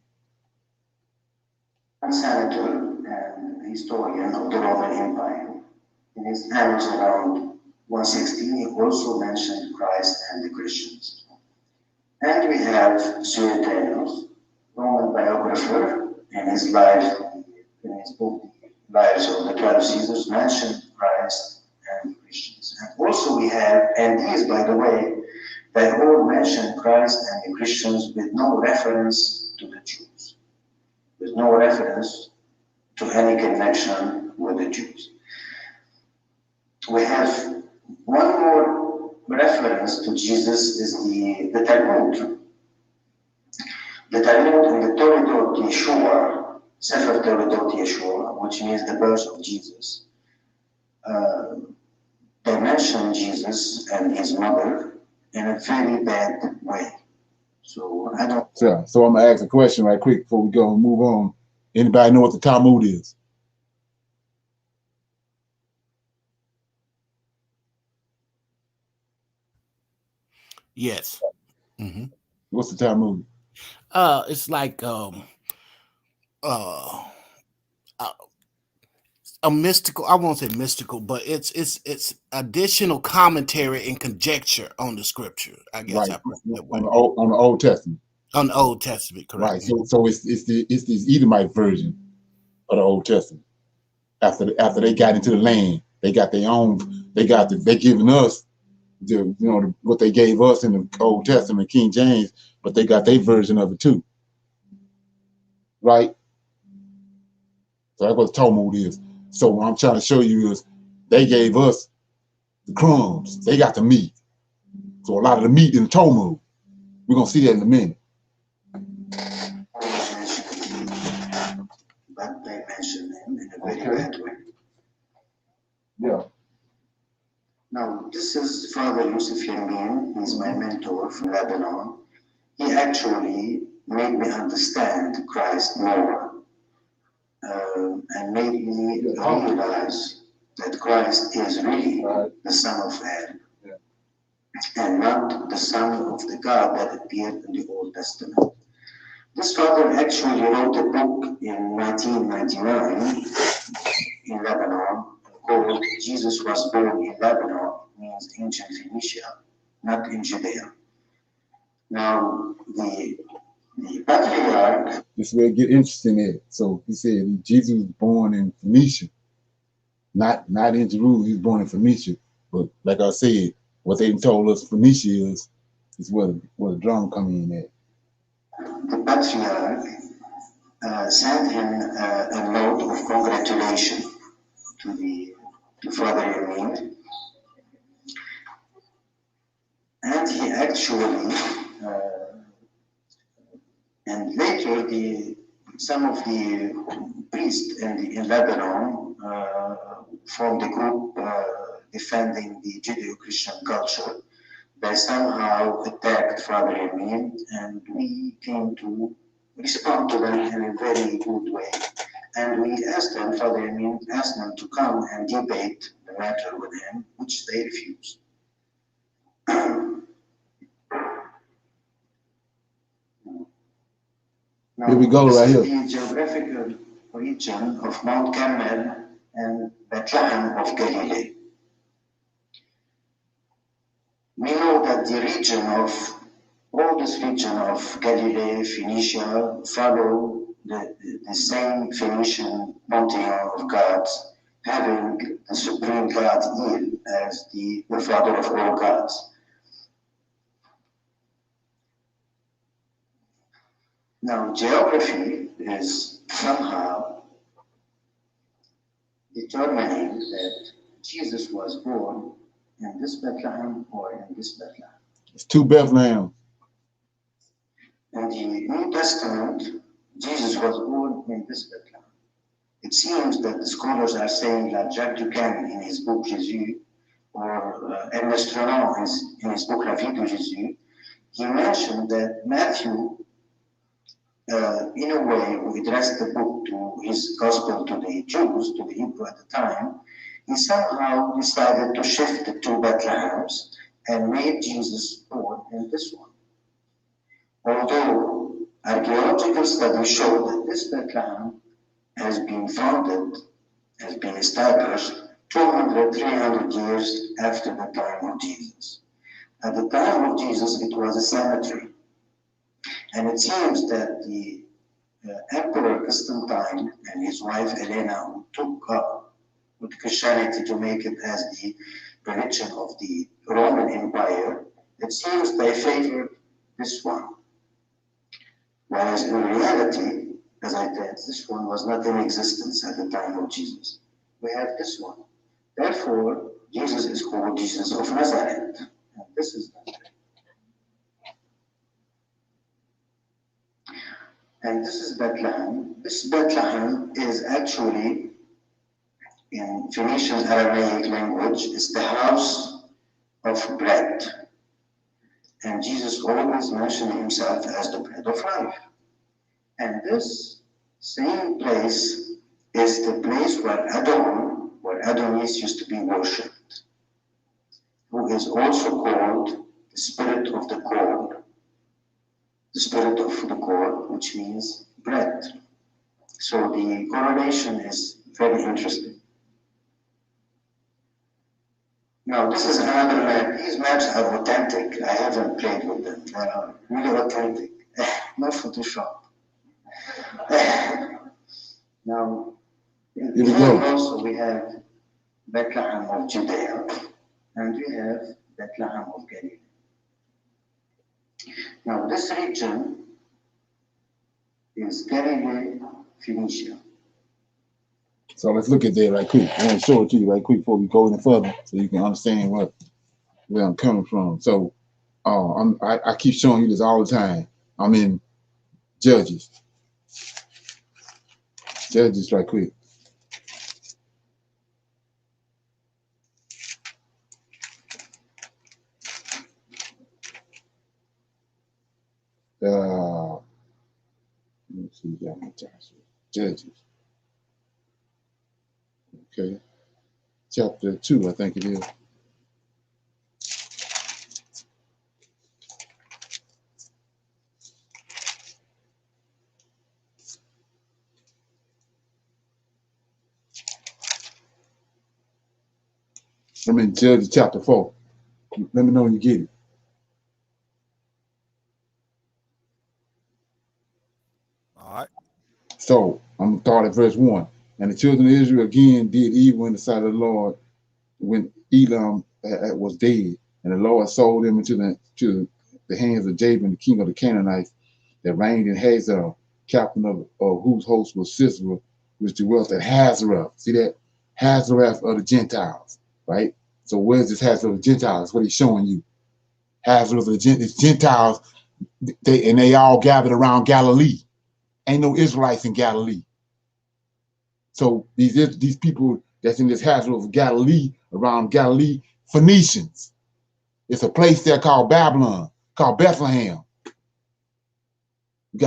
Senator and historian of the Roman Empire, in his annals around 116, he also mentioned Christ and the Christians. And we have Suetonius, Roman biographer, in his life, in his book, Lives of the 12 Caesars, mentioned Christ and the Christians. And also we have, and these, by the way, they all mention Christ and the Christians with no reference to the Jews, with no reference to any connection with the Jews. We have one more reference to Jesus is the Talmud. The Talmud in the Toledot Yeshua, Sefer Toledot Yeshua, which means the birth of Jesus. They mention Jesus and his mother in a very bad way. So I don't. So I'm gonna ask a question right quick before we go and move on. Anybody know what the Talmud is? Yes. Mm-hmm. What's the Talmud? It's like a mystical, I won't say mystical, but it's additional commentary and conjecture on the scripture, I guess. Right. On the Old Testament. On the Old Testament, correct. Right. So it's the Edomite version of the Old Testament. After they got into the land, they got their own, they giving us what they gave us in the Old Testament, King James, but they got their version of it too. Right? So that's what the Talmud is. So what I'm trying to show you is they gave us the crumbs. They got the meat. So a lot of the meat in the Talmud. We're going to see that in a minute. But they mention him in a very bad way. Yeah. Now, this is Father Yusuf Yamin. He's my mentor from Lebanon. He actually made me understand Christ more and made me realize that Christ is really the Son of Adam and not the Son of the God that appeared in the Old Testament. This father actually wrote a book in 1999 in Lebanon called Jesus Was Born in Lebanon, means ancient Phoenicia, not in Judea. Now, the patriarch. This is where it get interesting at. So he said Jesus was born in Phoenicia, not in Jerusalem. He was born in Phoenicia. But like I said, what they told us Phoenicia is where the drum come in at. The patriarch sent him a note of congratulation to Father Yamin, and he actually, and later some of the priests in Lebanon formed a group defending the Judeo-Christian culture. They somehow attacked Father Yamin, and we came to respond to them in a very good way. And we asked them, Father Yamin asked them to come and debate the matter with him, which they refused. Now, here we go, right here. The geographical region of Mount Carmel and Bethlehem of Galilee. We know that the region of all this region of Galilee, Phoenicia, follow the same Phoenician pantheon of gods, having the supreme god El as the father of all gods. Now, geography is somehow determining that Jesus was born in this Bethlehem or in this Bethlehem. It's two Bethlehem. In the New Testament, Jesus was born in this Bethlehem. It seems that the scholars are saying, like Jacques Duquesne in his book Jésus, or Ernest Renan in his book La Vie de Jésus, he mentioned that Matthew, in a way, who addressed the book to his gospel to the Jews, to the Hebrew at the time, he somehow decided to shift the two Bethlehems and made Jesus born in this one. Although archaeological studies show that this Bethlehem has been founded, has been established 200, 300 years after the time of Jesus. At the time of Jesus, it was a cemetery. And it seems that the Emperor Constantine and his wife Helena, who took up with Christianity to make it as the religion of the Roman Empire, it seems they favored this one. Whereas in reality, as I said, this one was not in existence at the time of Jesus. We have this one. Therefore, Jesus is called Jesus of Nazareth. And this is Nazareth. And this is Bethlehem. This Bethlehem is actually, in Phoenician Aramaic language, is the house of bread. And Jesus always mentioned himself as the bread of life. And this same place is the place where Adonis used to be worshipped, who is also called the spirit of the corn. The spirit of the corn, which means bread. So the correlation is very interesting. Now, this is another map. These maps are authentic. I haven't played with them. They are really authentic. No Photoshop. Now, here also we have Bethlehem of Judea, and we have Bethlehem of Galilee. Now, this region is Galilee, Phoenicia. So let's look at that right quick. I want to show it to you right quick before we go any further, so you can understand where I'm coming from. So I keep showing you this all the time. I'm in Judges. Judges right quick. Let me see, got my Judges. Okay. Chapter 2, I think it is. I'm in Judges chapter 4. Let me know when you get it. All right. So I'm going to start at verse 1. And the children of Israel again did evil in the sight of the Lord when Elam was dead. And the Lord sold them into the hands of Jabin, the king of the Canaanites, that reigned in Hazor, captain of whose host was Sisera, which dwelt at Hazareth. See that? Hazareth of the Gentiles, right? So where's this Hazareth of the Gentiles? That's what he's showing you. Hazareth of the Gentiles, they all gathered around Galilee. Ain't no Israelites in Galilee. So these people that's in this Hazareth of Galilee, around Galilee, Phoenicians. It's a place there called Babylon, called Bethlehem. You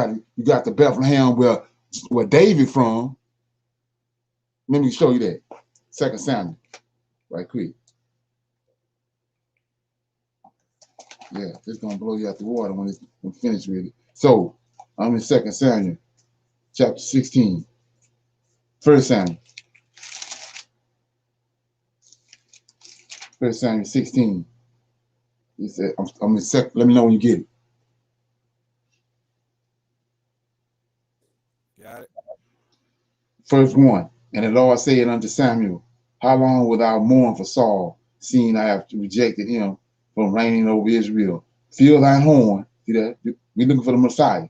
got the Bethlehem where David from. Let me show you that. 2 Samuel, right quick. Yeah, it's gonna blow you out the water when it's finished with it. So I'm in 2 Samuel, chapter 16. 1 Samuel. 1 Samuel 16. He said, I'm in let me know when you get it. Got it. First one. And the Lord said unto Samuel, how long wilt thou mourn for Saul, seeing I have rejected him from reigning over Israel? Fill thine horn. See that? We're looking for the Messiah.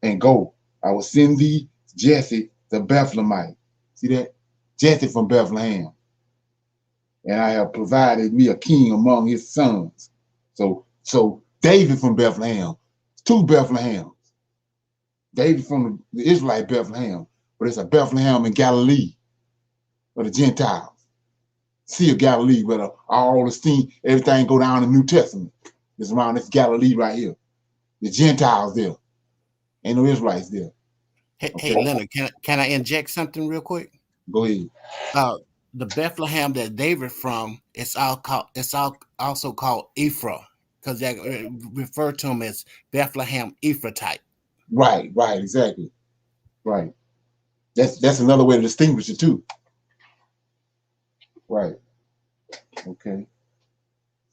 And go. I will send thee Jesse the Bethlehemite. See that? Jesse from Bethlehem. And I have provided me a king among his sons. So David from Bethlehem. Two Bethlehems. David from the Israelite Bethlehem. But it's a Bethlehem in Galilee for the Gentiles. Sea of Galilee, where all the steam, everything go down in the New Testament. It's around this Galilee right here. The Gentiles there. Ain't no Israelites there. Hey, Leonard, can I inject something real quick? Go ahead. The Bethlehem that David from, it's also called Ephraim, because they refer to him as Bethlehem Ephrathite. Right, exactly. Right. That's another way to distinguish it too. Right. Okay.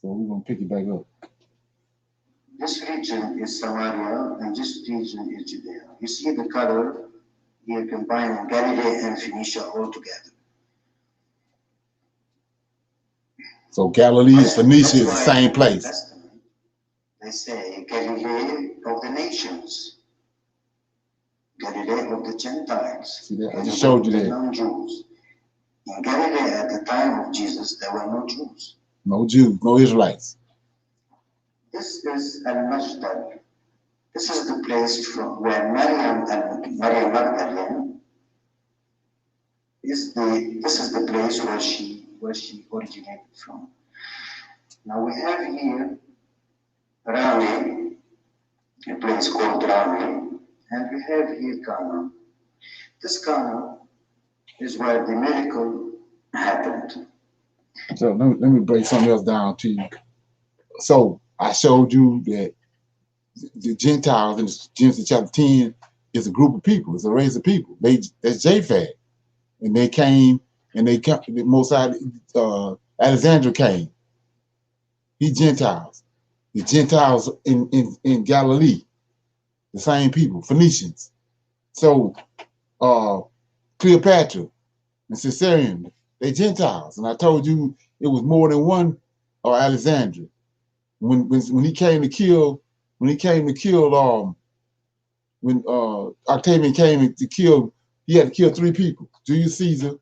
So we're gonna pick it back up. This region is Samaria, and this region is Judea. You see the color here combining Galilee and Phoenicia all together. So Galilee and Phoenicia is the same place. They say Galilee of the nations, Galilee of the Gentiles. See that? I just showed you that. Non-Jews. In Galilee at the time of Jesus, there were no Jews. No Jews, no Israelites. This is Al-Majdan. This is the place from where Maryam Magdalene is this is the place where she originated from. Now we have here Rami, a place called Rami, and we have here Cana. This Cana is where the miracle happened. So let me break something else down to you. So I showed you that the Gentiles in Genesis chapter 10 is a group of people, it's a race of people. That's Japhet. And they came, and Alexander came. He Gentiles. The Gentiles in Galilee, the same people, Phoenicians. So Cleopatra and Caesarion, they Gentiles. And I told you it was more than one Alexander. When he came to kill, when Octavian came to kill, he had to kill 3 people. Julius Caesar.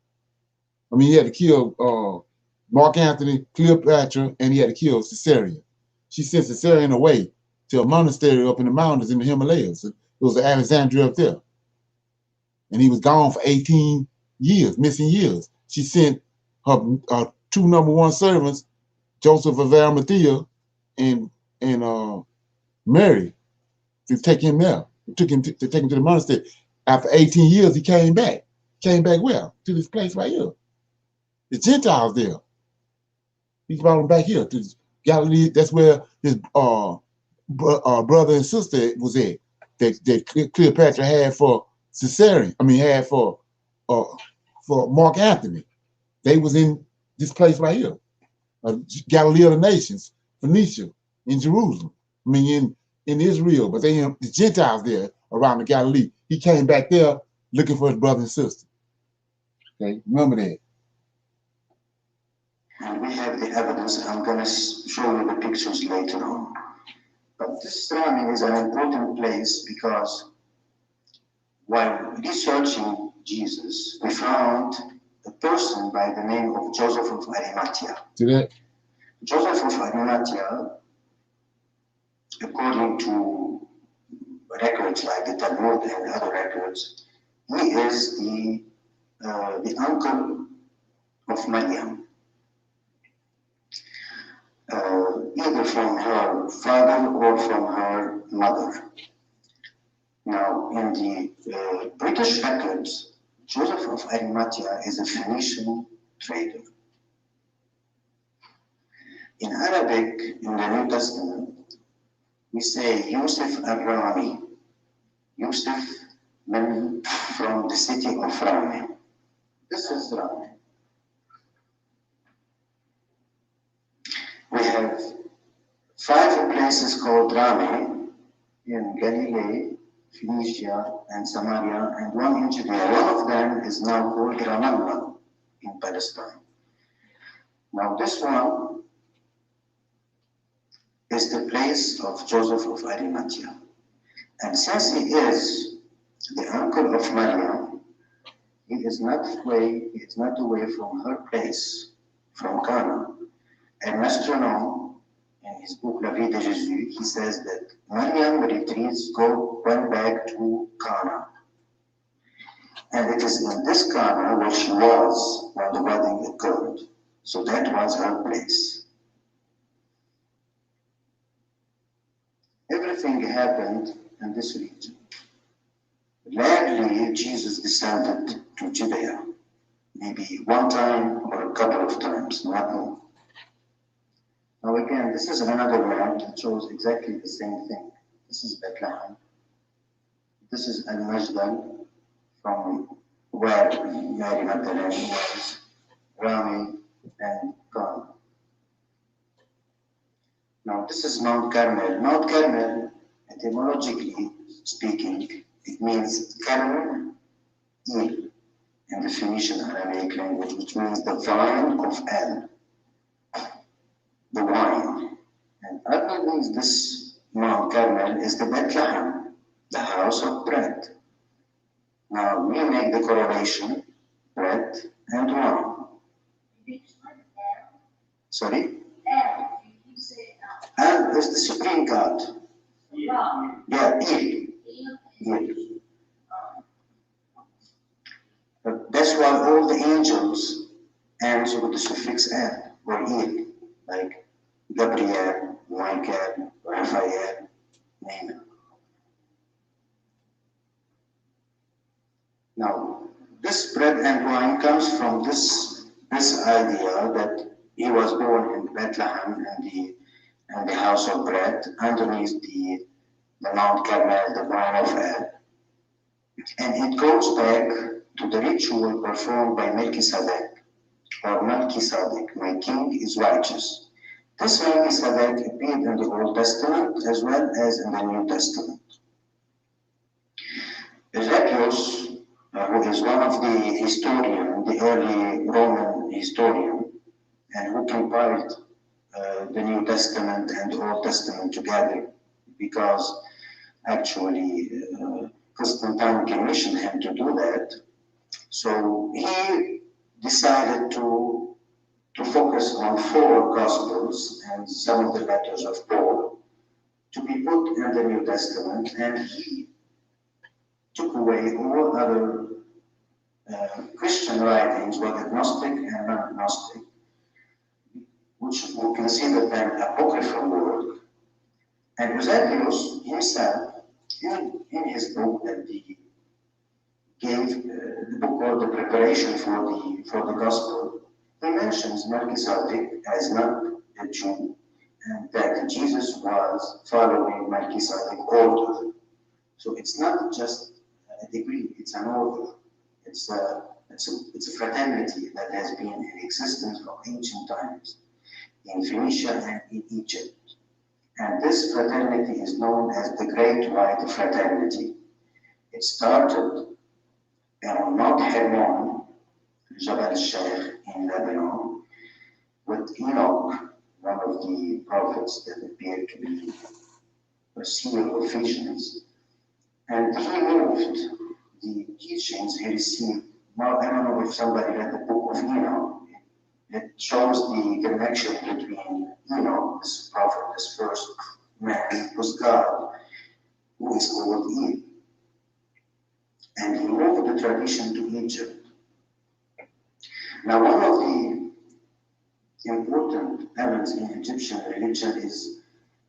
He had to kill Mark Antony, Cleopatra, and he had to kill Caesarion. She sent Caesarion away to a monastery up in the mountains in the Himalayas. It was Alexandria up there. And he was gone for 18 years, missing years. She sent her 2 number 1 servants, Joseph of Arimathea and Mary, to take him there. To take him to the monastery. After 18 years, he came back. Came back where? To this place right here. The Gentiles there. He brought him back here to Galilee. That's where his brother and sister was at. That Cleopatra had for Caesarion. Had for Mark Antony. They was in this place right here. Galilee of the nations, Phoenicia, in Jerusalem. In Israel. But the Gentiles there around the Galilee. He came back there looking for his brother and sister. Okay, remember that. And we have the evidence. I'm going to show you the pictures later on. But this Rami is an important place because while researching Jesus, we found a person by the name of Joseph of Arimathea. See that? Joseph of Arimathea, according to records like the Talmud and other records, he is the uncle of Maryam. Either from her father or from her mother. Now, in the British records, Joseph of Arimathea is a Phoenician trader. In Arabic, in the New Testament, we say Yusuf al-Rami. Yusuf meant from the city of Rami. This is Rami. We have 5 places called Rami in Galilee, Phoenicia, and Samaria, and one in Judea. One of them is now called Ramallah in Palestine. Now this one is the place of Joseph of Arimathea. And since he is the uncle of Maria, he is not away from her place, from Cana. And Mastronom, in his book La Vie de Jésus, he says that Mariam went back to Cana. And it is in this Cana where she was when the wedding occurred. So that was her place. Everything happened in this region. Rarely Jesus descended to Judea. Maybe one time or a couple of times, not more. Now again, this is another map that shows exactly the same thing. This is Bethlehem. This is Al-Majdan, from where Mary Magdalene was, Rami, and Khan. Now this is Mount Carmel. Mount Carmel, etymologically speaking, it means Carmel Il in the Phoenician Aramaic language, which means the vine of El, the wine. And other means this Mount Carmel is the Bethlehem, the house of bread. Now we make the correlation, bread and wine. Sorry? El is the supreme God. Yeah, Il. That's why all the angels answer with the suffix El or Il, like Gabriel, Michael, Raphael, name it. Now, this bread and wine comes from this idea that he was born in Bethlehem in the house of bread, underneath the Mount Carmel, the vine of El. And it goes back to the ritual performed by Melchizedek, or Melchizedek, my king is righteous. This Melchizedek appeared in the Old Testament as well as in the New Testament. Eusebius, who is one of the early Roman historian, and who compiled the New Testament and the Old Testament together, because actually Constantine commissioned him to do that. So he decided to focus on 4 Gospels and some of the letters of Paul to be put in the New Testament, and he took away all other Christian writings, whether Gnostic and non-Gnostic, which we consider them apocryphal work. And Eusebius himself, in his book that he gave, the book called The Preparation for the Gospel, he mentions Melchizedek as not a Jew, and that Jesus was following Melchizedek order. So it's not just a degree, it's an order. It's a fraternity that has been in existence from ancient times in Phoenicia and in Egypt. And this fraternity is known as the Great White Fraternity. It started on Mount Hermon, Jabal al-Sheikh in Lebanon, with Enoch, one of the prophets that appeared to be a seer of visions. And he moved the teachings he received. Now, I don't know if somebody read the book of Enoch. It shows the connection between Enoch, this prophet, this first man, was God, who is called Eve. And he moved the tradition to Egypt. Now, one of the important elements in Egyptian religion is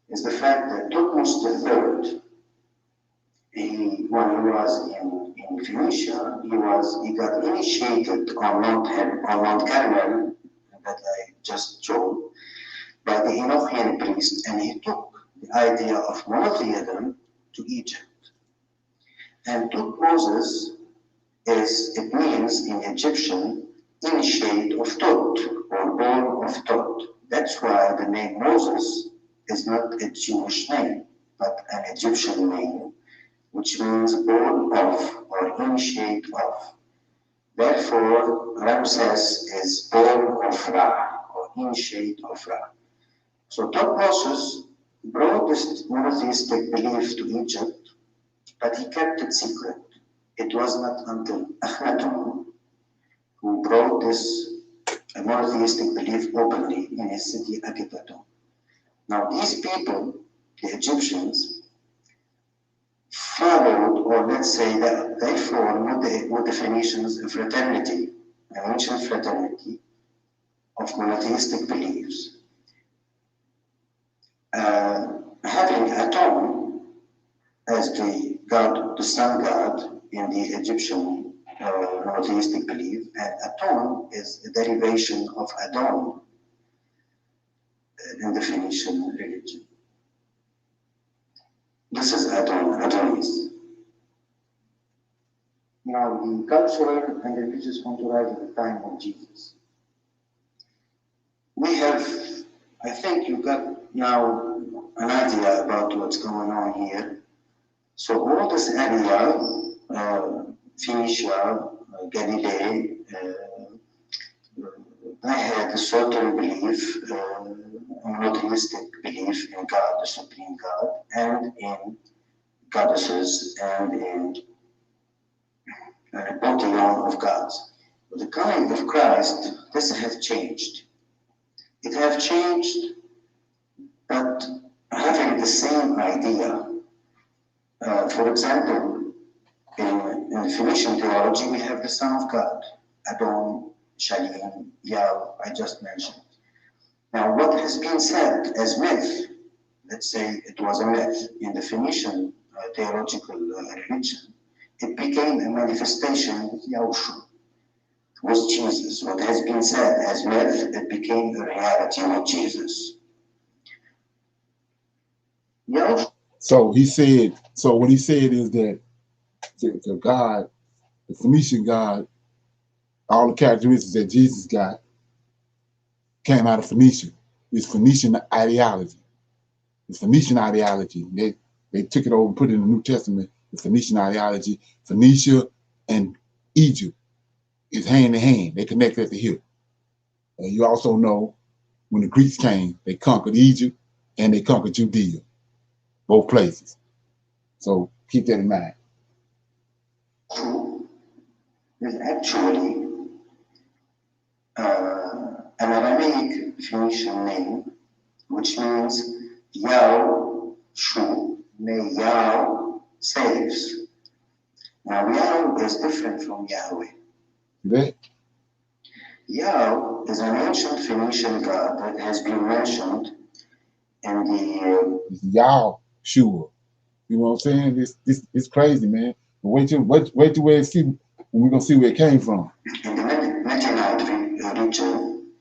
the fact that Thutmose III, when he was in Phoenicia, he got initiated on Mount Carmel, that I just showed, by the Enochian priest, and he took the idea of monotheism to Egypt. And Thutmose it means in Egyptian, initiate of Thut, or born of Thut. That's why the name Moses is not a Jewish name, but an Egyptian name, which means born of or initiate of. Therefore, Ramses is born of Ra, or initiate of Ra. So Thutmose brought this monotheistic belief to Egypt, but he kept it secret. It was not until Akhenaten who brought this monotheistic belief openly in his city Akhenaten. Now these people, the Egyptians, followed, or let's say that they formed what the Phoenicians a fraternity, an ancient fraternity of monotheistic beliefs. Having Aton as the god, the sun god in the Egyptian monotheistic belief, and Aton is a derivation of Adon in the Phoenician religion. This is Adon, Adonis. Now, the cultural and religious entourage at the time of Jesus. We have, I think you got now an idea about what's going on here. So all this area, Phoenicia, Galilee, they had a certain belief, a monotheistic belief in God, the supreme God, and in goddesses, and in a pantheon of gods. With the coming of Christ, this has changed. It has changed, but having the same idea. For example, in Phoenician theology, we have the Son of God, Adon, Shalim, Yah, I just mentioned. Now, what has been said as myth, let's say it was a myth in the Phoenician theological religion, it became a manifestation of Yahushua, was Jesus. What has been said as myth, it became a reality with Jesus. Yahushua. So he said, so what he said is that the God, the Phoenician God, all the characteristics that Jesus got came out of Phoenicia. It's Phoenician ideology. It's Phoenician ideology. They took it over and put it in the New Testament. The Phoenician ideology. Phoenicia and Egypt is hand in hand. They connect at the hip. And you also know when the Greeks came, they conquered Egypt and they conquered Judea, both places. So keep that in mind. Is actually an Aramaic Phoenician name, which means Yah Shu, may Yah saves. Now Yah is different from Yahweh. Right. Yah is an ancient Phoenician god that has been mentioned in the Yah Shua. You know what I'm saying? It's crazy, man. But wait till we see when we're gonna see where it came from. In the Metanite region,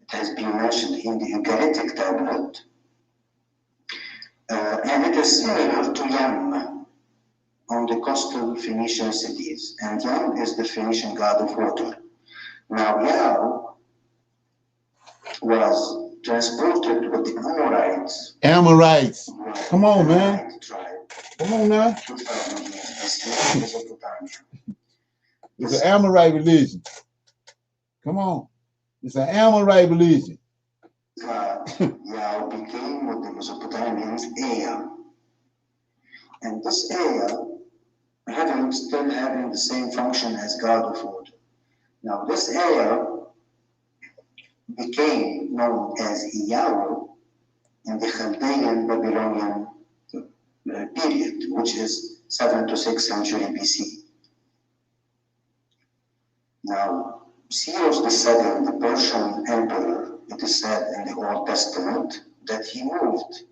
it has been mentioned in the Ugaritic tablet, and it is similar to Yam on the coastal Phoenician cities. And Yam is the Phoenician god of water. Now Yah was transported with the Amorites. Amorites. Come on, man. Come on now. It's an Amorite religion. Come on. It's an Amorite religion. Yah became what the Mesopotamians Ea. And this Ea still having the same function as God of water. Now this Ea became known as Yahweh in the Chaldean Babylonian period, which is 7th to 6th century BC. Now, Cyrus II, the Persian emperor, it is said in the Old Testament that he moved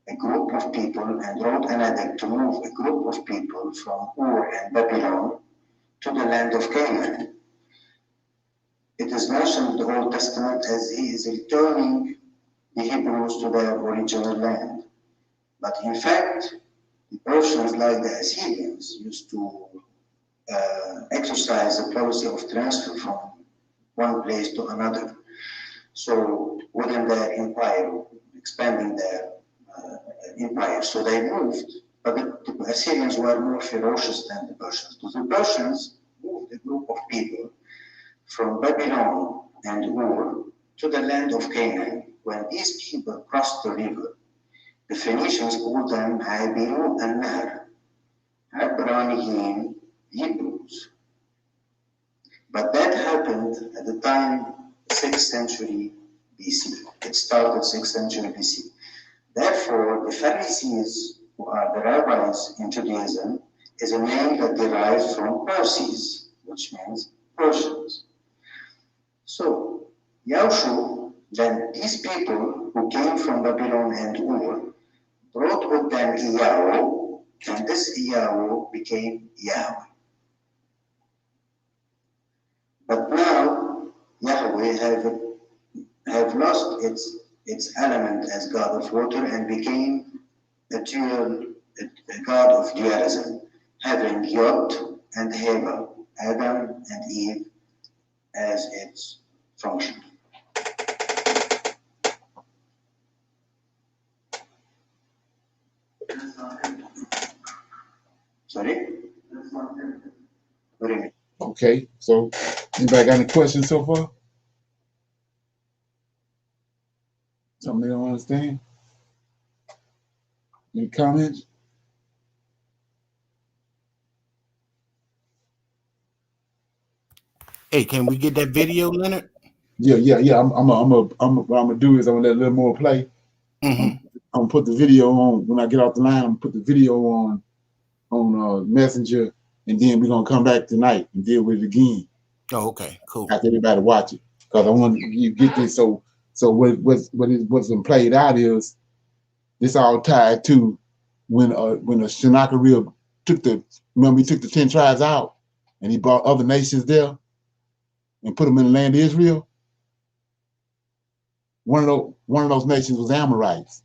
a group of people and wrote an edict to move a group of people from Ur and Babylon to the land of Canaan. It is mentioned in the Old Testament as he is returning the Hebrews to their original land. But in fact, the Persians, like the Assyrians, used to exercise a policy of transfer from one place to another. So within their empire, expanding their empire. So they moved But the Assyrians were more ferocious than the Persians. So the Persians moved a group of people from Babylon and Ur to the land of Canaan. When these people crossed the river, the Phoenicians called them Habiru and Nahr, Abraniyim, Hebrews. But that happened at the time 6th century BC. It started 6th century BC. Therefore, the Pharisees, who are the rabbis in Judaism, is a name that derives from Perses, which means Persians. So, Yaushu, then these people who came from Babylon and Ur, brought with them Yahweh, and this Yahweh became Yahweh. But now, Yahweh have lost its element as God of water and became a God of dualism, having Yod and Heva, Adam and Eve, as its function. Sorry? What do you mean? Okay, so anybody got any questions so far? Something they don't understand? Any comments? Hey, can we get that video, Leonard? Yeah. I'm what I'm gonna do is I'm gonna let a little more play. I'm gonna put the video on when I get off the line. I'm gonna put the video on Messenger, and then we're gonna come back tonight and deal with it again. Oh, okay, cool. After everybody watch it, because I want you to get this. So what's been played out is this all tied to when the Sennacherib took the 10 tribes out, and he brought other nations there and put them in the land of Israel. One of those nations was Amorites,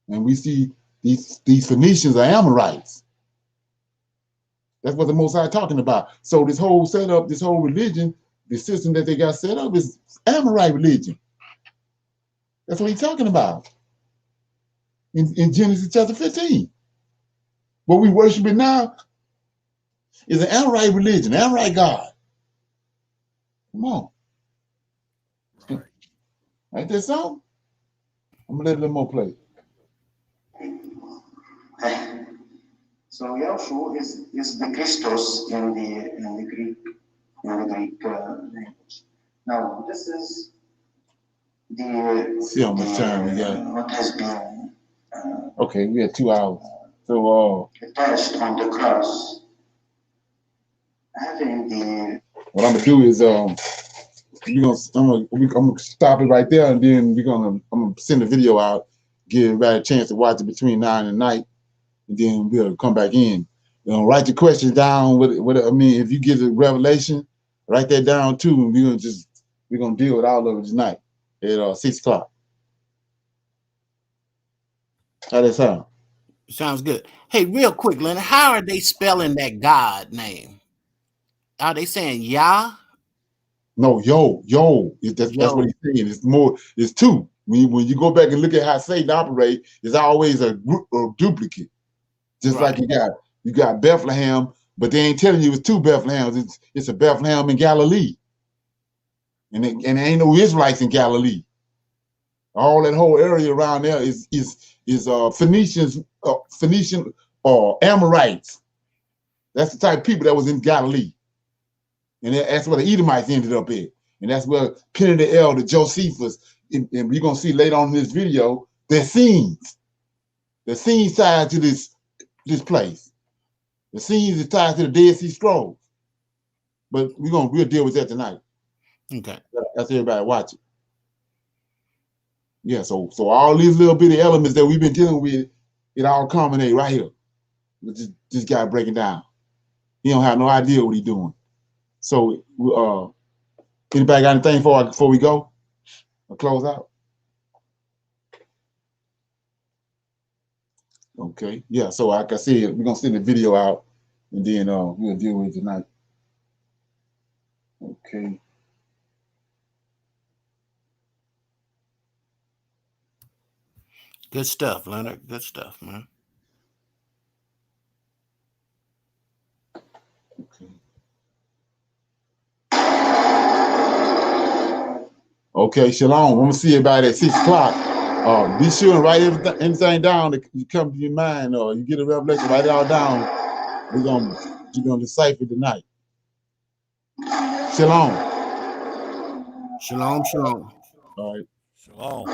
and we see these Phoenicians are Amorites. That's what the Most High talking about. So this whole setup, this whole religion, the system that they got set up is Amorite religion. That's what he's talking about in Genesis chapter 15. What we worshiping now is an Amorite religion, Amorite God. Come on. Ain't that so? I'm gonna let a little more play. So Yahshua is the Christos in the Greek language. Now this is See how much time we got. What has been Okay, we had 2 hours. So attached on the cross. Having the what I'm gonna do is I'm gonna stop it right there, and then I'm gonna send the video out, give everybody a chance to watch it between 9 and night, and then we'll come back in. Write your questions down. What I mean, if you get a revelation, write that down too, and we're gonna deal with all of it tonight at 6 o'clock. How that sound? Sounds good. Hey, real quick, Leonard, how are they spelling that God name? Are they saying Yah? No, yo. That's what he's saying. It's two. When you go back and look at how Satan operates, it's always a duplicate. Just right. Like you got Bethlehem, but they ain't telling you it's two Bethlehems. It's a Bethlehem in Galilee. And there ain't no Israelites in Galilee. All that whole area around there is Phoenician or Amorites. That's the type of people that was in Galilee. And that's where the Edomites ended up at. And that's where Penny the Elder, Josephus, and we're going to see later on in this video, their scenes. The scenes tied to this place. The scenes is tied to the Dead Sea Scrolls. But we'll deal with that tonight. Okay. That's everybody watching. Yeah, so all these little bitty elements that we've been dealing with, it all culminate right here. With this guy breaking down. He don't have no idea what he's doing. So anybody got anything before we go? Or close out? Okay. Yeah, so like I said, we're gonna send the video out and then we'll deal with it tonight. Okay. Good stuff, Leonard. Good stuff, man. Okay, Shalom. I'm gonna see you about at 6 o'clock. Be sure and write anything down that you come to your mind, or you get a revelation, write it all down. You're gonna decipher tonight. Shalom. Shalom, shalom. All right. Shalom.